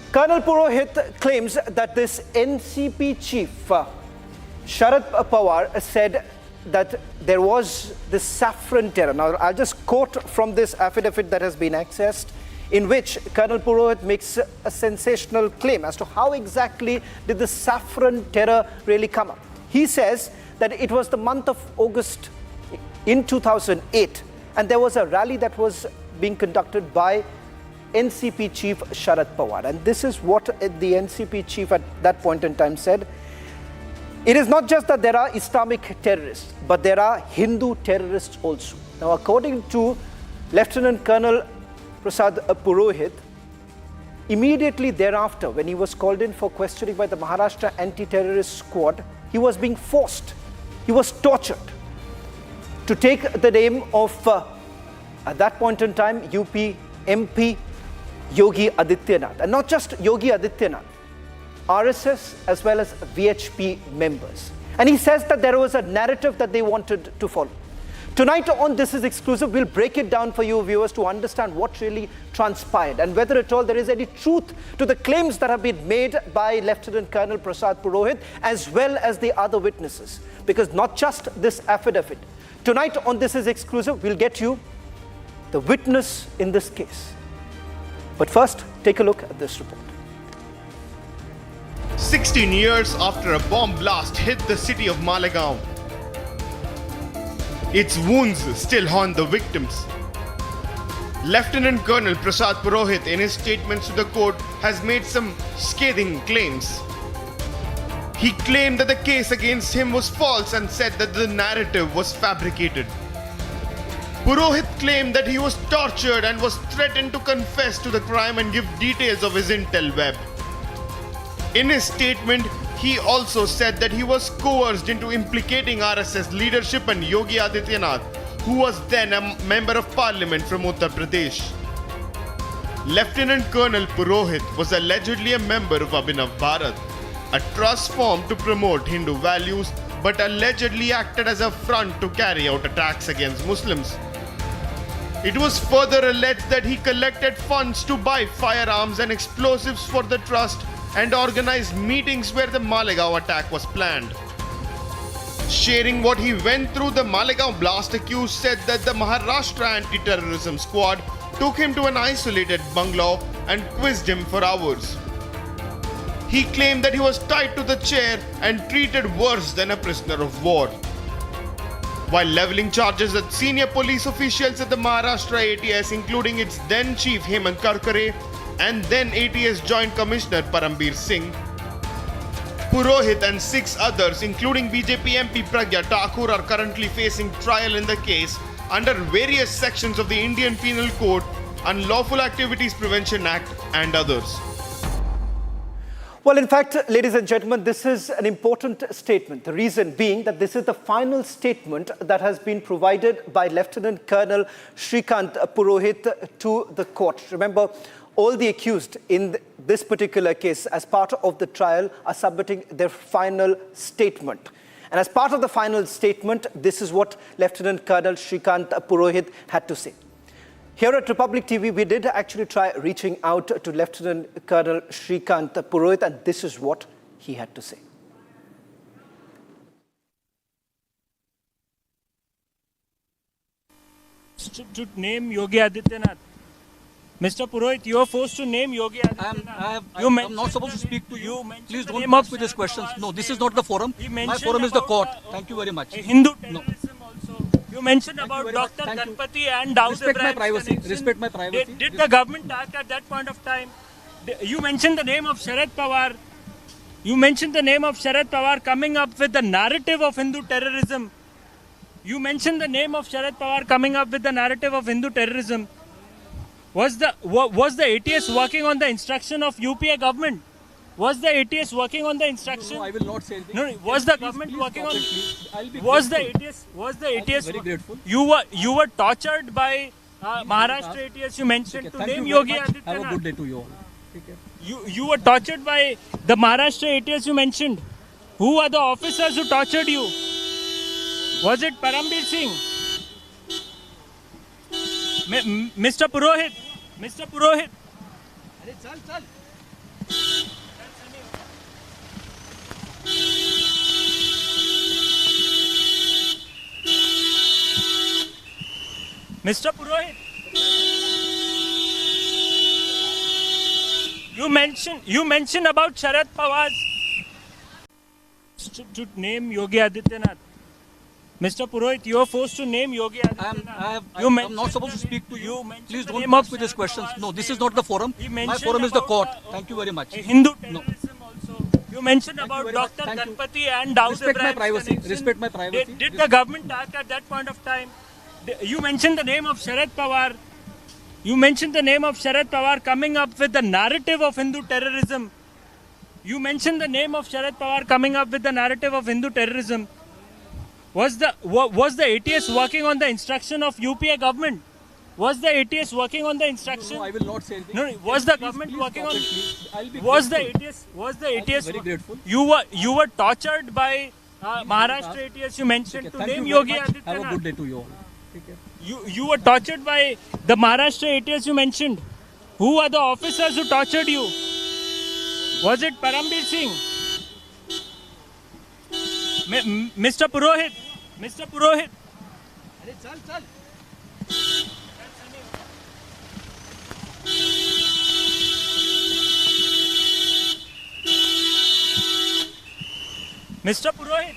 Speaker 18: Colonel Purohit claims that this NCP chief, Sharad Pawar, said that there was this saffron terror. Now, I'll just quote from this affidavit that has been accessed, in which Colonel Purohit makes a sensational claim as to how exactly did the saffron terror really come up. He says that it was the month of August in 2008, and there was a rally that was being conducted by NCP chief Sharad Pawar. And this is what the NCP chief at that point in time said. It is not just that there are Islamic terrorists, but there are Hindu terrorists also. Now, according to Lieutenant Colonel Prasad Purohit, immediately thereafter, when he was called in for questioning by the Maharashtra Anti-Terrorist Squad, he was being forced, he was tortured to take the name of, at that point in time, UP MP Yogi Adityanath. And not just Yogi Adityanath, RSS as well as VHP members. And he says that there was a narrative that they wanted to follow. Tonight on This Is Exclusive, we'll break it down for you viewers to understand what really transpired and whether at all there is any truth to the claims that have been made by Lieutenant Colonel Prasad Purohit as well as the other witnesses. Because not just this affidavit. Tonight on This Is Exclusive, we'll get you the witness in this case. But first, take a look at this report.
Speaker 1: 16 years after a bomb blast hit the city of Malegaon, its wounds still haunt the victims. Lieutenant Colonel Prasad Purohit, in his statements to the court, has made some scathing claims. He claimed that the case against him was false and said that the narrative was fabricated. Purohit claimed that he was tortured and was threatened to confess to the crime and give details of his intel web. In his statement, he also said that he was coerced into implicating RSS leadership and Yogi Adityanath, who was then a member of parliament from Uttar Pradesh. Lieutenant Colonel Purohit was allegedly a member of Abhinav Bharat, a trust formed to promote Hindu values, but allegedly acted as a front to carry out attacks against Muslims. It was further alleged that he collected funds to buy firearms and explosives for the trust and organized meetings where the Malegaon attack was planned. Sharing what he went through, the Malegaon blast accused said that the Maharashtra anti-terrorism squad took him to an isolated bungalow and quizzed him for hours. He claimed that he was tied to the chair and treated worse than a prisoner of war. While levelling charges at senior police officials at the Maharashtra ATS, including its then chief Hemant Karkare and then ATS Joint Commissioner Parambir Singh, Purohit and 6 others, including BJP MP Pragya Thakur, are currently facing trial in the case under various sections of the Indian Penal Code, Unlawful Activities Prevention Act and others.
Speaker 18: Well, in fact, ladies and gentlemen, this is an important statement. The reason being that this is the final statement that has been provided by Lieutenant Colonel Shrikant Purohit to the court. Remember, all the accused in this particular case as part of the trial are submitting their final statement. And as part of the final statement, this is what Lieutenant Colonel Shrikant Purohit had to say. Here at Republic TV, we did actually try reaching out to Lieutenant Colonel Shrikant Purohit, and this is what he had to say.
Speaker 19: To name Yogi Adityanath. Mr. Purohit, you are forced to name Yogi Adityanath.
Speaker 20: I'm not supposed to speak to you. Please don't come up with these questions. No, this is not the forum. My forum is the court. Thank you very much.
Speaker 19: Hindu terrorism also. You mentioned about Dr. Ganpati and Dawood
Speaker 20: Respect my privacy. Respect my privacy.
Speaker 19: Did the government act at that point of time? You mentioned the name of Sharad Pawar. You mentioned the name of Sharad Pawar coming up with the narrative of Hindu terrorism. You mentioned the name of Sharad Pawar coming up with the narrative of Hindu terrorism. Was the ATS working on the instruction of UPA government? Was the ATS working on the instruction?
Speaker 20: No, I will not say anything.
Speaker 19: No, was the government working on? Was the ATS?
Speaker 20: Very grateful.
Speaker 19: You were tortured by Maharashtra ATS. You mentioned to name Yogi Adityanath.
Speaker 20: Have a good day to you all. Take care.
Speaker 19: You were tortured by the Maharashtra ATS. You mentioned. Who are the officers who tortured you? Was it Parambir Singh? Mr. Purohit. Mr. Purohit. Mr. Purohit, you mentioned about Sharad Pawar. To name Yogi Adityanath. Mr. Purohit, you are forced to name Yogi Adityanath.
Speaker 20: I'm not supposed to speak to you. Please don't come up with these questions. No, this is not the forum. My forum is the court. Thank you very much.
Speaker 19: Hindu terrorism also. You mentioned about Dr. Ganpati and Dawood
Speaker 20: Respect my privacy. Respect my privacy.
Speaker 19: Did the government act at that point of time? You mentioned the name of Sharad Pawar. You mentioned the name of Sharad Pawar coming up with the narrative of Hindu terrorism. You mentioned the name of Sharad Pawar coming up with the narrative of Hindu terrorism. Was the ATS working on the instruction of UPA government? Was the ATS working on the instruction?
Speaker 20: No, I will not say anything.
Speaker 19: No, was the government working on? Was the ATS?
Speaker 20: Very grateful.
Speaker 19: You were tortured by Maharashtra ATS. You mentioned to name Yogi Adityanath.
Speaker 20: Have a good day to you all.
Speaker 19: You were tortured by the Maharashtra ATS you mentioned. Who are the officers who tortured you? Was it Parambir Singh? Mr. Purohit? Mr. Purohit? Mr. Purohit?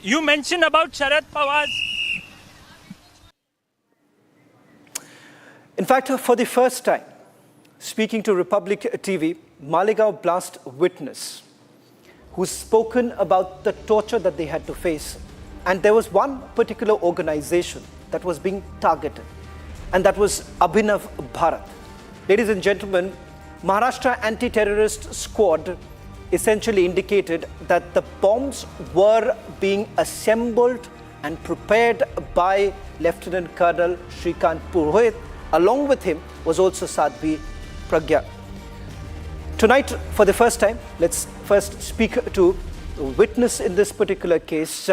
Speaker 19: You mentioned about Sharad Pawar's.
Speaker 18: In fact, for the first time, speaking to Republic TV, Malegaon blast witness who's spoken about the torture that they had to face. And there was one particular organization that was being targeted, and that was Abhinav Bharat. Ladies and gentlemen, Maharashtra Anti-Terrorist Squad essentially indicated that the bombs were being assembled and prepared by Lieutenant Colonel Shrikant Purohit. Along with him was also Sadhvi Pragya. Tonight, for the first time, let's first speak to a witness in this particular case.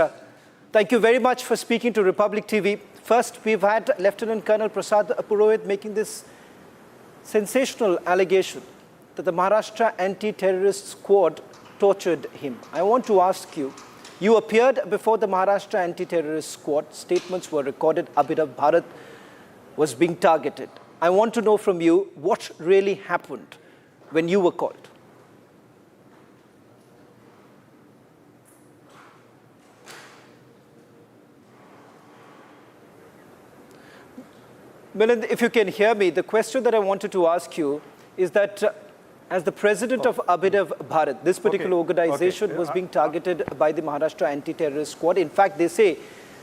Speaker 18: Thank you very much for speaking to Republic TV. First, we've had Lieutenant Colonel Prasad Purohit making this sensational allegation that the Maharashtra Anti-Terrorist Squad tortured him. I want to ask you, you appeared before the Maharashtra Anti-Terrorist Squad. Statements were recorded. Abhinav Bharat was being targeted. I want to know from you what really happened when you were called. Milind, if you can hear me, the question that I wanted to ask you is that as the president of Abhinav Bharat, this particular organization was being targeted by the Maharashtra Anti-Terrorist Squad. In fact, they say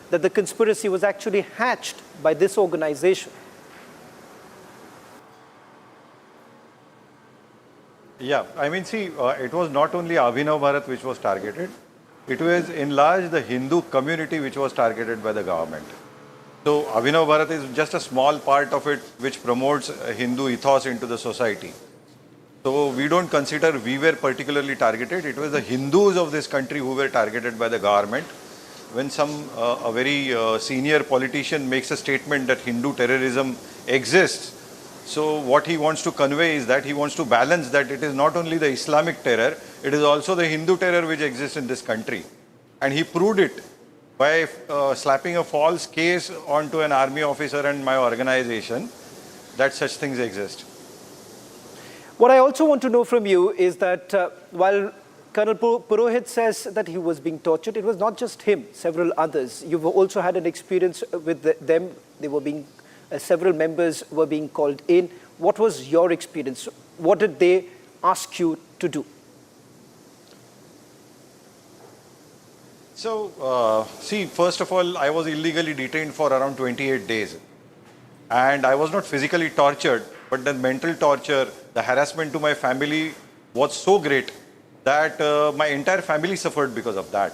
Speaker 18: that the conspiracy was actually hatched by this organization.
Speaker 21: Yeah, I mean, see, it was not only Abhinav Bharat which was targeted. It was in large the Hindu community which was targeted by the government. So Abhinav Bharat is just a small part of it which promotes Hindu ethos into the society. So we don't consider we were particularly targeted. It was the Hindus of this country who were targeted by the government. When a very senior politician makes a statement that Hindu terrorism exists, so what he wants to convey is that he wants to balance that it is not only the Islamic terror, it is also the Hindu terror which exists in this country. And he proved it by slapping a false case onto an army officer and my organization that such things exist.
Speaker 18: What I also want to know from you is that while Colonel Purohit says that he was being tortured, it was not just him, several others. You've also had an experience with them. They were being, several members were being called in. What was your experience? What did they ask you to do?
Speaker 21: So, see, first of all, I was illegally detained for around 28 days. And I was not physically tortured, but the mental torture, the harassment to my family was so great that my entire family suffered because of that.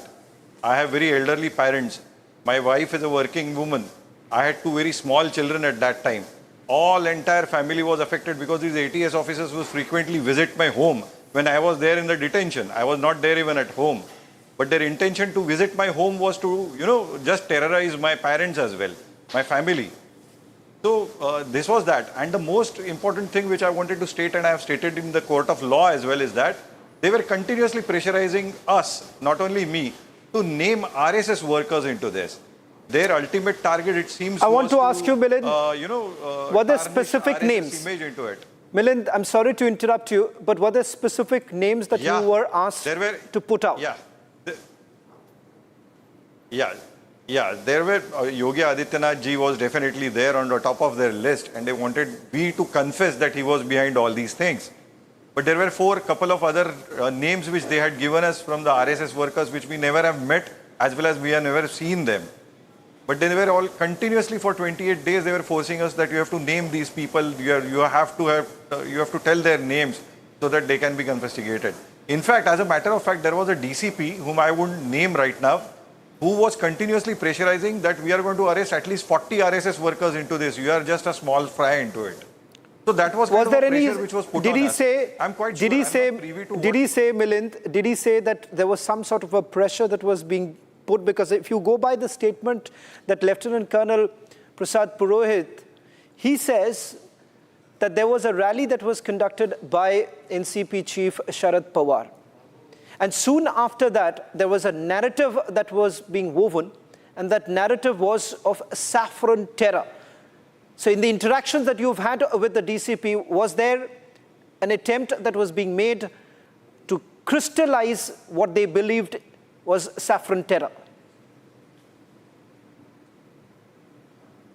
Speaker 21: I have very elderly parents. My wife is a working woman. I had two very small children at that time. All entire family was affected because these ATS officers would frequently visit my home when I was there in the detention. I was not there even at home. But their intention to visit my home was to, just terrorize my parents as well, my family. So this was that. And the most important thing which I wanted to state, and I have stated in the court of law as well, is that they were continuously pressurizing us, not only me, to name RSS workers into this. Their ultimate target, it seems,
Speaker 18: I want to ask you, Milind, were there specific
Speaker 21: RSS
Speaker 18: names?
Speaker 21: Image into it.
Speaker 18: Milind, I'm sorry to interrupt you, but were there specific names that you were asked to put out? There were, Yogi Adityanath ji was definitely there on the top of their list, and they wanted me to confess that he was behind all these things. But there were couple of other names which they had given us from the RSS workers, which we never have met, as well as we have never seen them. But they were all continuously for 28 days, they were forcing us that you have to name these people, you have to tell their names so that they can be investigated. In fact, as a matter of fact, there was a DCP, whom I wouldn't name right now, who was continuously pressurizing that we are going to arrest at least 40 RSS workers into this. You are just a small fry into it.
Speaker 21: So that was kind of
Speaker 18: there
Speaker 21: a
Speaker 18: any?
Speaker 21: pressure which was put
Speaker 18: Did
Speaker 21: on
Speaker 18: he
Speaker 21: us.
Speaker 18: say?
Speaker 21: I'm quite
Speaker 18: Did
Speaker 21: sure.
Speaker 18: he
Speaker 21: I'm
Speaker 18: say?
Speaker 21: not privy to
Speaker 18: Did he say, Milind? Did he say that there was some sort of a pressure that was being put? Because if you go by the statement that Lieutenant Colonel Prasad Purohit, he says that there was a rally that was conducted by NCP chief Sharad Pawar. And soon after that, there was a narrative that was being woven, and that narrative was of saffron terror. So in the interactions that you've had with the DCP, was there an attempt that was being made to crystallize what they believed was saffron terror?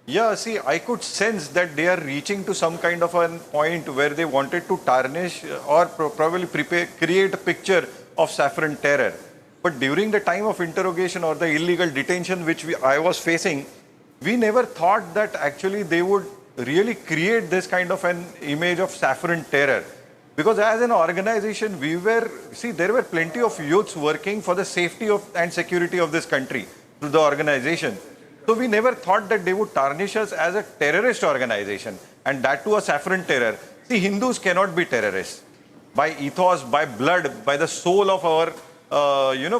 Speaker 21: Yeah, see, I could sense that they are reaching to some kind of a point where they wanted to tarnish or probably create a picture of saffron terror. But during the time of interrogation or the illegal detention which I was facing, we never thought that actually they would really create this kind of an image of saffron terror. Because as an organization, there were plenty of youths working for the safety and security of this country through the organization. So we never thought that they would tarnish us as a terrorist organization, and that too a saffron terror. See, Hindus cannot be terrorists. By ethos, by blood, by the soul of our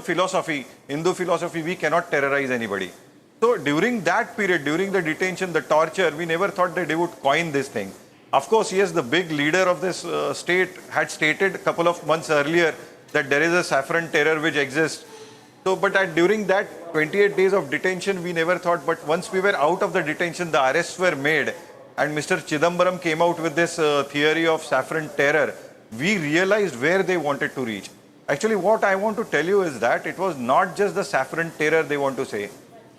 Speaker 21: philosophy, Hindu philosophy, we cannot terrorize anybody. So during that period, during the detention, the torture, we never thought that they would coin this thing. Of course, yes, the big leader of this state had stated a couple of months earlier that there is a saffron terror which exists. So, but during that 28 days of detention, we never thought, but once we were out of the detention, the arrests were made, and Mr. Chidambaram came out with this theory of saffron terror, we realized where they wanted to reach. Actually, what I want to tell you is that it was not just the saffron terror they want to say.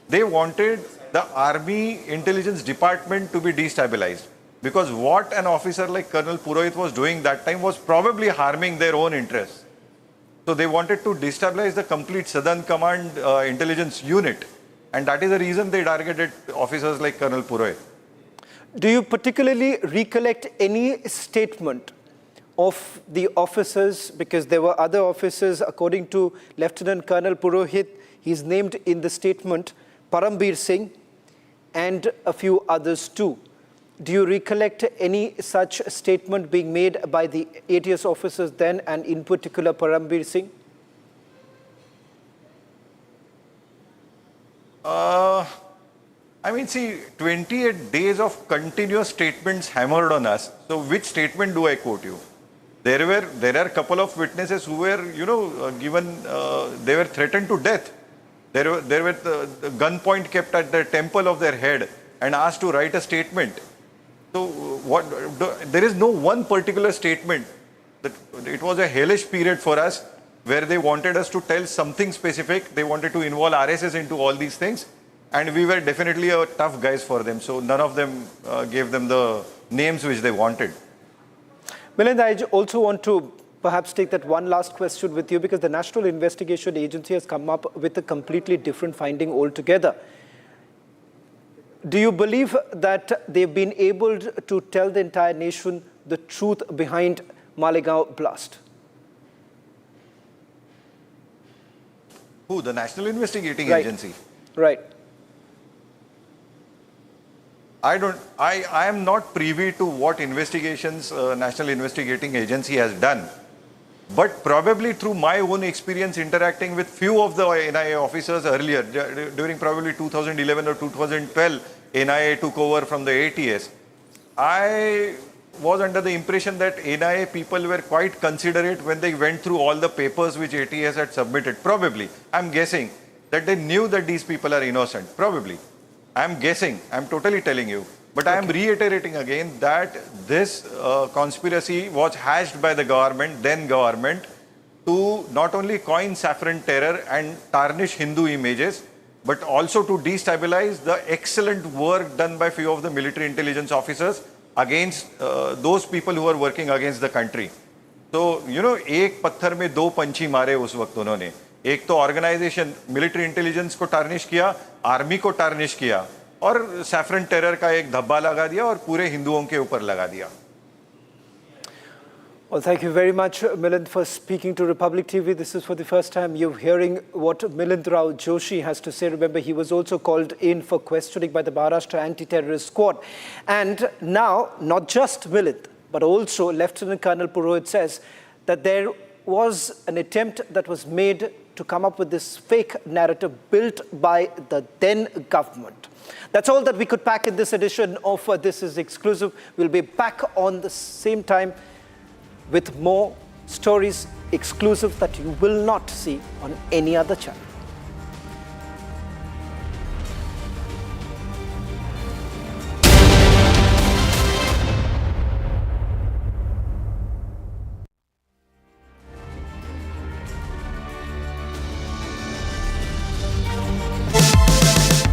Speaker 21: They wanted the Army Intelligence Department to be destabilized. Because what an officer like Colonel Purohit was doing that time was probably harming their own interests. So they wanted to destabilize the complete Southern Command intelligence unit. And that is the reason they targeted officers like Colonel Purohit.
Speaker 18: Do you particularly recollect any statement of the officers? Because there were other officers, according to Lieutenant Colonel Purohit, he's named in the statement Parambir Singh and a few others too. Do you recollect any such statement being made by the ATS officers then, and in particular Parambir Singh?
Speaker 21: I mean, see, 28 days of continuous statements hammered on us. So which statement do I quote you? There are a couple of witnesses who were, they were threatened to death. There were the gunpoint kept at the temple of their head and asked to write a statement. So there is no one particular statement. That it was a hellish period for us where they wanted us to tell something specific. They wanted to involve RSS into all these things. And we were definitely a tough guys for them. So none of them gave them the names which they wanted.
Speaker 18: Milind, I also want to perhaps take that one last question with you, because the National Investigation Agency has come up with a completely different finding altogether. Do you believe that they've been able to tell the entire nation the truth behind Malegaon blast?
Speaker 21: Who? The National Investigating Agency?
Speaker 18: Right.
Speaker 21: I am not privy to what investigations National Investigating Agency has done. But probably through my own experience interacting with few of the NIA officers earlier, during probably 2011 or 2012, NIA took over from the ATS. I was under the impression that NIA people were quite considerate when they went through all the papers which ATS had submitted. Probably, I'm guessing that they knew that these people are innocent. Probably. I'm guessing. I'm totally telling you. But I am reiterating again that this conspiracy was hatched by the government, then government, to not only coin saffron terror and tarnish Hindu images, but also to destabilize the excellent work done by few of the military intelligence officers against those people who are working against the country. So, एक पत्थर में दो पंछी मारे उस वक्त उन्होंने. एक तो ऑर्गेनाइजेशन मिलिट्री इंटेलिजेंस को टार्निश किया, आर्मी को टार्निश किया, और सैफरन टेरर का एक धब्बा लगा दिया और पूरे हिंदुओं के ऊपर लगा दिया.
Speaker 18: Well, thank you very much, Milind, for speaking to Republic TV. This is for the first time you're hearing what Milind Rao Joshi has to say. Remember, he was also called in for questioning by the Maharashtra Anti-Terrorist Squad. And now, not just Milind, but also Lieutenant Colonel Purohit says that there was an attempt that was made to come up with this fake narrative built by the then government. That's all that we could pack in this edition of This Is Exclusive. We'll be back on the same time with more stories exclusive that you will not see on any other channel.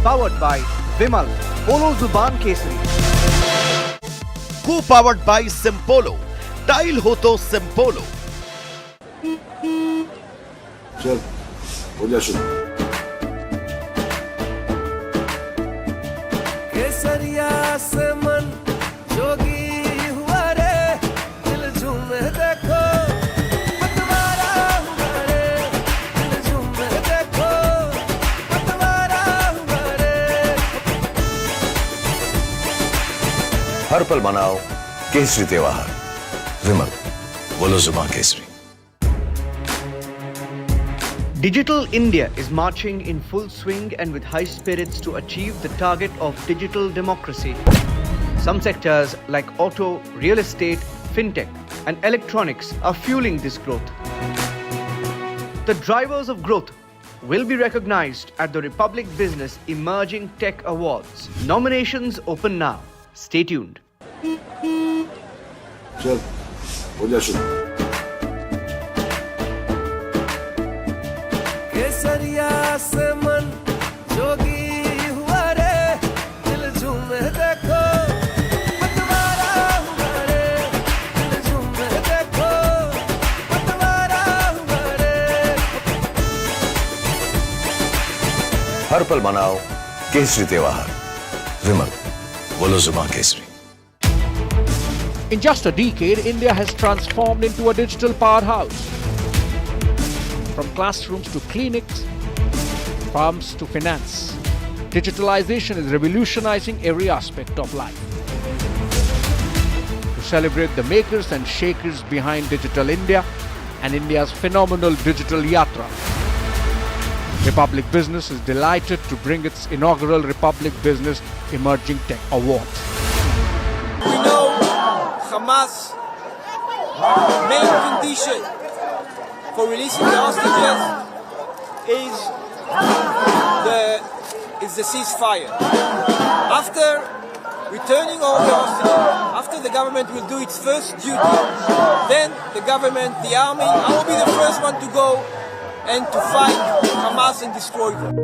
Speaker 17: Powered by Vimal, Polo Zuban Kesari.
Speaker 8: Co-powered by Simpolo. Tile ho to Simpolo.
Speaker 11: चल हो जा शुरू
Speaker 7: केसरिया से मन जोगी हुआ रे दिल झूमे देखो पतवारा हुआ रे दिल झूमे देखो पतवारा हुआ रे
Speaker 11: हर पल मनाओ केसरी त्योहार विमल बोलो जुबान Kesari
Speaker 17: Digital India is marching in full swing and with high spirits to achieve the target of digital democracy. Some sectors like auto, real estate, fintech, and electronics are fueling this growth. The drivers of growth will be recognized at the Republic Business Emerging Tech Awards. Nominations open now. Stay tuned.
Speaker 11: चल हो जा शुरू
Speaker 7: केसरिया से मन जोगी हुआ रे दिल झूमे देखो पतवारा हुआ रे दिल झूमे देखो पतवारा हुआ रे
Speaker 11: हर पल मनाओ केसरी त्योहार विमल बोलो जुबान Kesari
Speaker 13: In just a decade, India has transformed into a digital powerhouse. From classrooms to clinics, farms to finance, digitalization is revolutionizing every aspect of life. To celebrate the makers and shakers behind Digital India and India's phenomenal digital yatra, Republic Business is delighted to bring its inaugural Republic Business Emerging Tech Awards.
Speaker 2: We know Hamas' main condition for releasing the hostages is the ceasefire. After returning all the hostages, after the government will do its first duty, then the government, the army, I will be the first one to go and to fight Hamas and destroy them.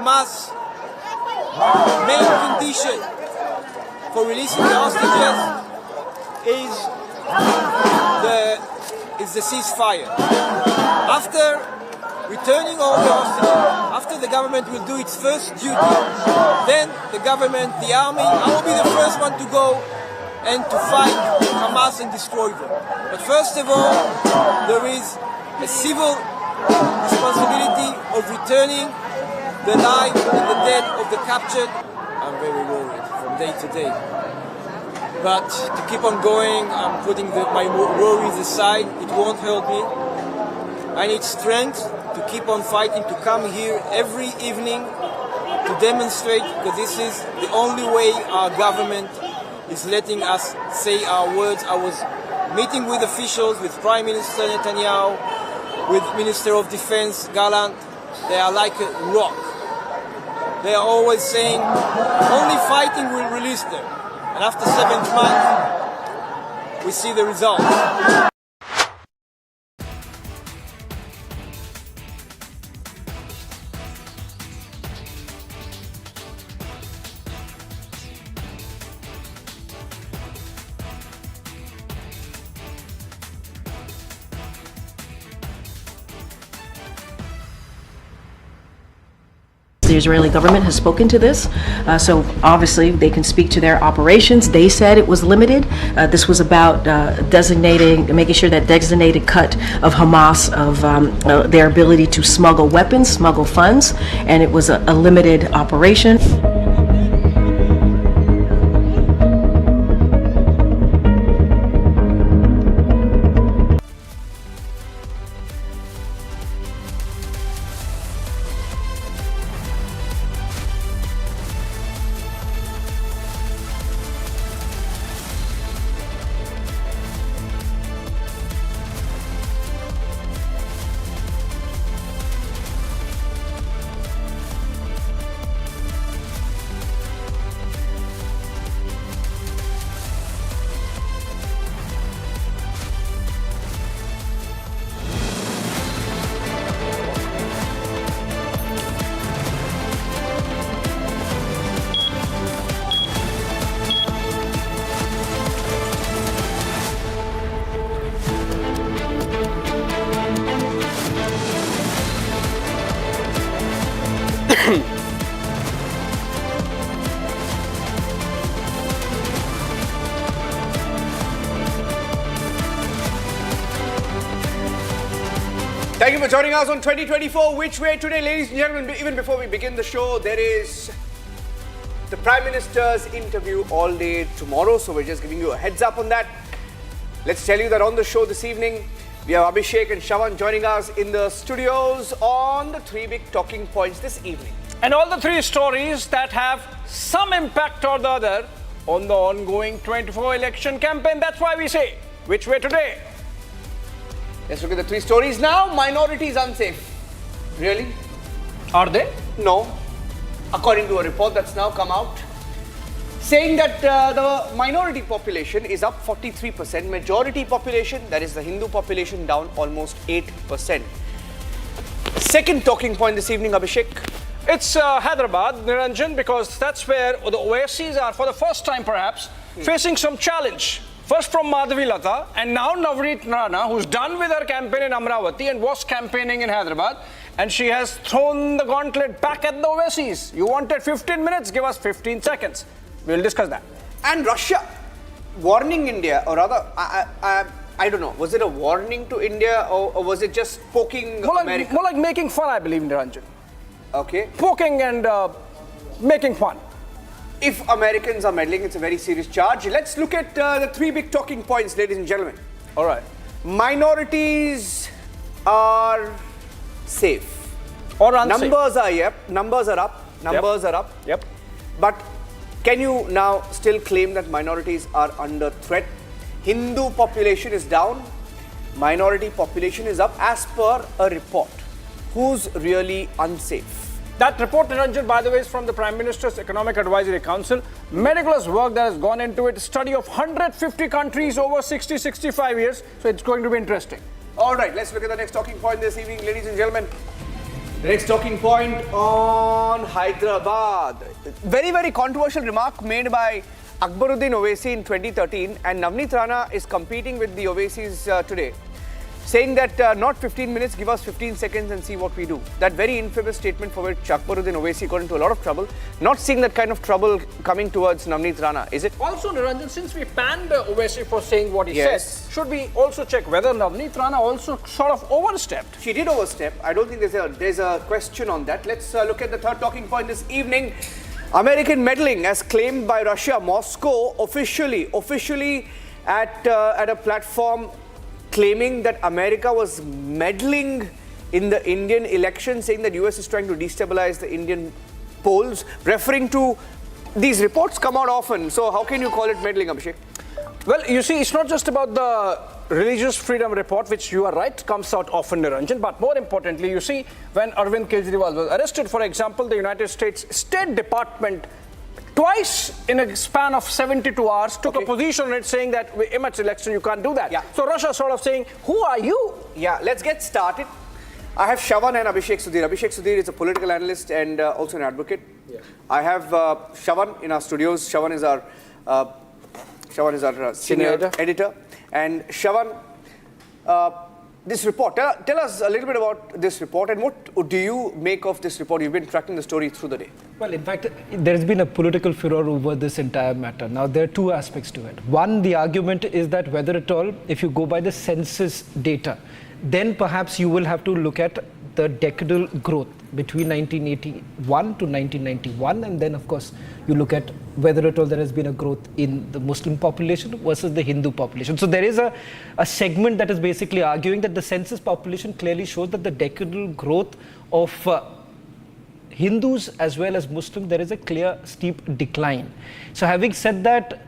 Speaker 2: Hamas' main condition for releasing the hostages is the ceasefire. After returning all the hostages, after the government will do its first duty, then the government, the army, I will be the first one to go and to fight Hamas and destroy them. But first of all, there is a civil responsibility of returning the lives and the dead of the captured. I'm very worried from day to day. But to keep on going, I'm putting my worries aside. It won't help me. I need strength to keep on fighting, to come here every evening to demonstrate, because this is the only way our government is letting us say our words. I was meeting with officials, with Prime Minister Netanyahu, with Minister of Defense Gallant. They are like a rock. They are always saying only fighting will release them. And after 7 months, we see the result.
Speaker 6: The Israeli government has spoken to this, so obviously they can speak to their operations. They said it was limited. This was about making sure that designated cut of Hamas, of their ability to smuggle weapons, smuggle funds, and it was a limited operation.
Speaker 17: Thank you for joining us on 2024 Which Way Today, ladies and gentlemen. Even before we begin the show, there is the Prime Minister's interview all day tomorrow, so we're just giving you a heads up on that. Let's tell you that on the show this evening, we have Abhishek and Shawan joining us in the studios on the 3 big talking points this evening.
Speaker 13: And all the 3 stories that have some impact or the other on the ongoing 24 election campaign. That's why we say, which way today?
Speaker 17: Let's look at the 3 stories now. Minorities unsafe. Really?
Speaker 13: Are they?
Speaker 17: No. According to a report that's now come out, saying that the minority population is up 43%, majority population, that is the Hindu population, down almost 8%. Second talking point this evening, Abhishek.
Speaker 13: It's Hyderabad, Niranjan, because that's where the OACs are, for the first time perhaps, facing some challenge. First from Madhavi Lata, and now Navneet Rana, who's done with her campaign in Amravati and was campaigning in Hyderabad, and she has thrown the gauntlet back at the OACs. You wanted 15 minutes, give us 15 seconds. We'll discuss that.
Speaker 17: And Russia warning India, or rather, I don't know, was it a warning to India or was it just poking America?
Speaker 13: More like making fun, I believe, Niranjan.
Speaker 17: Okay.
Speaker 13: Poking and making fun.
Speaker 17: If Americans are meddling, it's a very serious charge. Let's look at the 3 big talking points, ladies and gentlemen.
Speaker 13: All right.
Speaker 17: Minorities are safe.
Speaker 13: Or unsafe.
Speaker 17: Numbers are up. Numbers are up.
Speaker 13: Yep.
Speaker 17: But can you now still claim that minorities are under threat? Hindu population is down. Minority population is up as per a report. Who's really unsafe?
Speaker 13: That report, Niranjan, by the way, is from the Prime Minister's Economic Advisory Council. Meticulous work that has gone into it, study of 150 countries over 60-65 years. So it's going to be interesting.
Speaker 17: All right, let's look at the next talking point this evening, ladies and gentlemen.
Speaker 18: The next talking point on Hyderabad. Very, very controversial remark made by Akbaruddin Owaisi in 2013, and Navneet Rana is competing with the Owaisis today, saying that not 15 minutes, give us 15 seconds and see what we do. That very infamous statement for which Akbaruddin Owaisi got into a lot of trouble. Not seeing that kind of trouble coming towards Navneet Rana, is it?
Speaker 13: Also, Niranjan, since we panned Owaisi for saying what he
Speaker 18: Yes.
Speaker 13: said, should we also check whether Navneet Rana also sort of overstepped?
Speaker 18: She did overstep. I don't think there's a question on that. Let's look at the third talking point this evening. American meddling as claimed by Russia. Moscow officially at a platform claiming that America was meddling in the Indian election, saying that US is trying to destabilize the Indian polls, referring to these reports come out often. So how can you call it meddling, Abhishek?
Speaker 13: Well, you see, it's not just about the religious freedom report, which you are right, comes out often, Niranjan, but more importantly, you see, when Arvind Kejriwal was arrested, for example, the United States State Department twice in a span of 72 hours took a position on it, saying that image election, you can't do that.
Speaker 18: Yeah.
Speaker 13: So Russia sort of saying, who are you?
Speaker 18: Yeah, let's get started. I have Shravan and Abhishek Sudhir. Abhishek Sudhir is a political analyst and also an advocate. Yeah. I have Shravan in our studios. Shravan is our senior editor. And Shravan, this report, tell us a little bit about this report and what do you make of this report? You've been tracking the story through the day.
Speaker 4: Well, in fact, there's been a political furor over this entire matter. Now, there are two aspects to it. One, the argument is that whether at all, if you go by the census data, then perhaps you will have to look at the decadal growth between 1981 to 1991, and then of course you look at whether at all there has been a growth in the Muslim population versus the Hindu population. So there is a segment that is basically arguing that the census population clearly shows that the decadal growth of Hindus as well as Muslims, there is a clear steep decline. So having said that,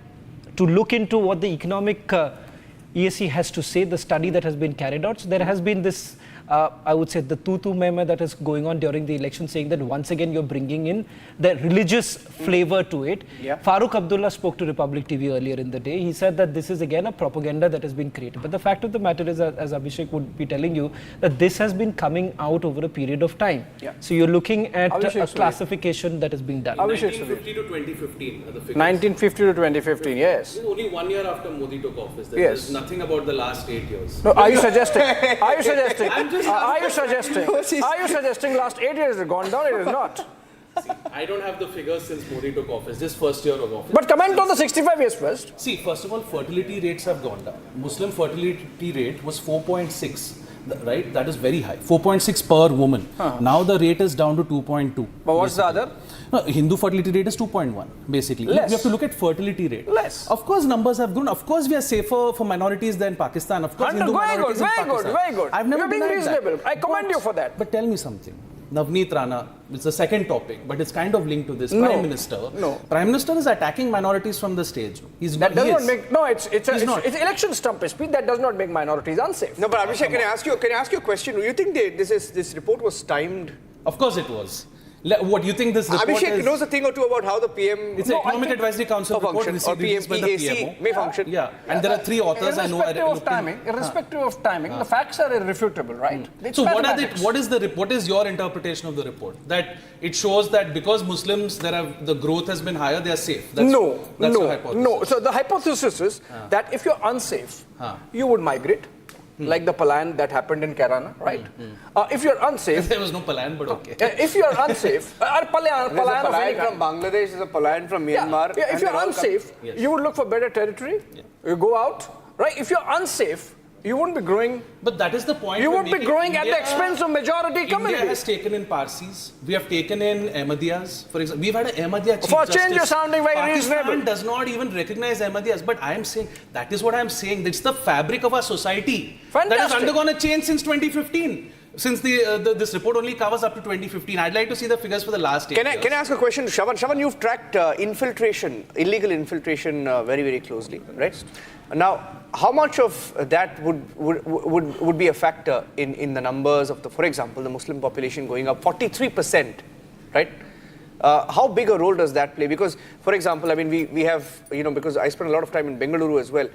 Speaker 4: to look into what the economic EAC has to say, the study that has been carried out, so there has been this I would say the tutu meme that is going on during the election, saying that once again you're bringing in the religious flavor to it. Yeah. Farooq Abdullah spoke to Republic TV earlier in the day. He said that this is again a propaganda that has been created. But the fact of the matter is, as Abhishek would be telling you, that this has been coming out over a period of time. Yeah. So you're looking at a classification that is being done.
Speaker 22: 1950 to 2015 are the figures.
Speaker 13: 1950 to 2015? Yes.
Speaker 22: Only 1 year after Modi took office. There's nothing about the last 8 years.
Speaker 13: No, are you suggesting? Are you suggesting? Are you suggesting last 8 years has gone down? It is not.
Speaker 22: See, I don't have the figures since Modi took office, this first year of office.
Speaker 13: But comment on the 65 years first.
Speaker 22: See, first of all, fertility rates have gone down. Muslim fertility rate was 4.6, right? That is very high. 4.6 per woman. Now the rate is down to 2.2.
Speaker 13: But what's the other?
Speaker 22: No, Hindu fertility rate is 2.1, basically.
Speaker 13: Less.
Speaker 22: We have to look at fertility rate.
Speaker 13: Less.
Speaker 22: Of course, numbers have grown. Of course, we are safer for minorities than Pakistan. Of course, Hindu minorities in Pakistan.
Speaker 13: Very good.
Speaker 22: I've never
Speaker 13: You're being reasonable.
Speaker 22: That.
Speaker 13: I commend you for that.
Speaker 22: But tell me something. Navneet Rana, it's the second topic, but it's kind of linked to this. Prime Minister.
Speaker 13: No.
Speaker 22: Prime Minister is attacking minorities from the stage.
Speaker 13: It's election stumpage speech that does not make minorities unsafe.
Speaker 18: No, but Abhishek, can I ask you a question? Do you think this report was timed?
Speaker 22: Of course it was. What do you think this report
Speaker 18: Abhishek knows a thing or two about how the PM...
Speaker 22: It's an Economic Advisory Council report
Speaker 18: or PM, EAC may function.
Speaker 22: Yeah, and there are three authors I know.
Speaker 13: Irrespective of timing, the facts are irrefutable, right?
Speaker 22: So what is your interpretation of the report? That it shows that because Muslims, the growth has been higher, they are safe. That's your hypothesis.
Speaker 13: No. So the hypothesis is that if you're unsafe, you would migrate. Like the Palan that happened in Kerala, right? If you're unsafe...
Speaker 22: There was no Palan, but okay.
Speaker 13: If you're unsafe...
Speaker 18: Palan from Bangladesh, there's a Palan from Myanmar.
Speaker 13: If you're unsafe, you would look for better territory. You go out, right? If you're unsafe, you wouldn't be growing...
Speaker 22: But that is the point.
Speaker 13: You won't be growing at the expense of majority community.
Speaker 22: India has taken in Parsis. We have taken in Ahmadiyas. For example, we've had an Ahmadiyya chief
Speaker 13: For
Speaker 22: justice.
Speaker 13: change, you're sounding very reasonable.
Speaker 22: Pakistan does not even recognize Ahmadiyas. But I am saying, that is what I am saying. It's the fabric of our society.
Speaker 13: Fantastic.
Speaker 22: That has undergone a change since 2015. Since this report only covers up to 2015. I'd like to see the figures for the last 8 years.
Speaker 18: Can I ask a question to Shravan? Shravan, you've tracked illegal infiltration very, very closely, right? Now, how much of that would be a factor in the numbers of for example, the Muslim population going up 43%, right? How big a role does that play? Because, for example, I mean, we have, because I spent a lot of time in Bengaluru as well,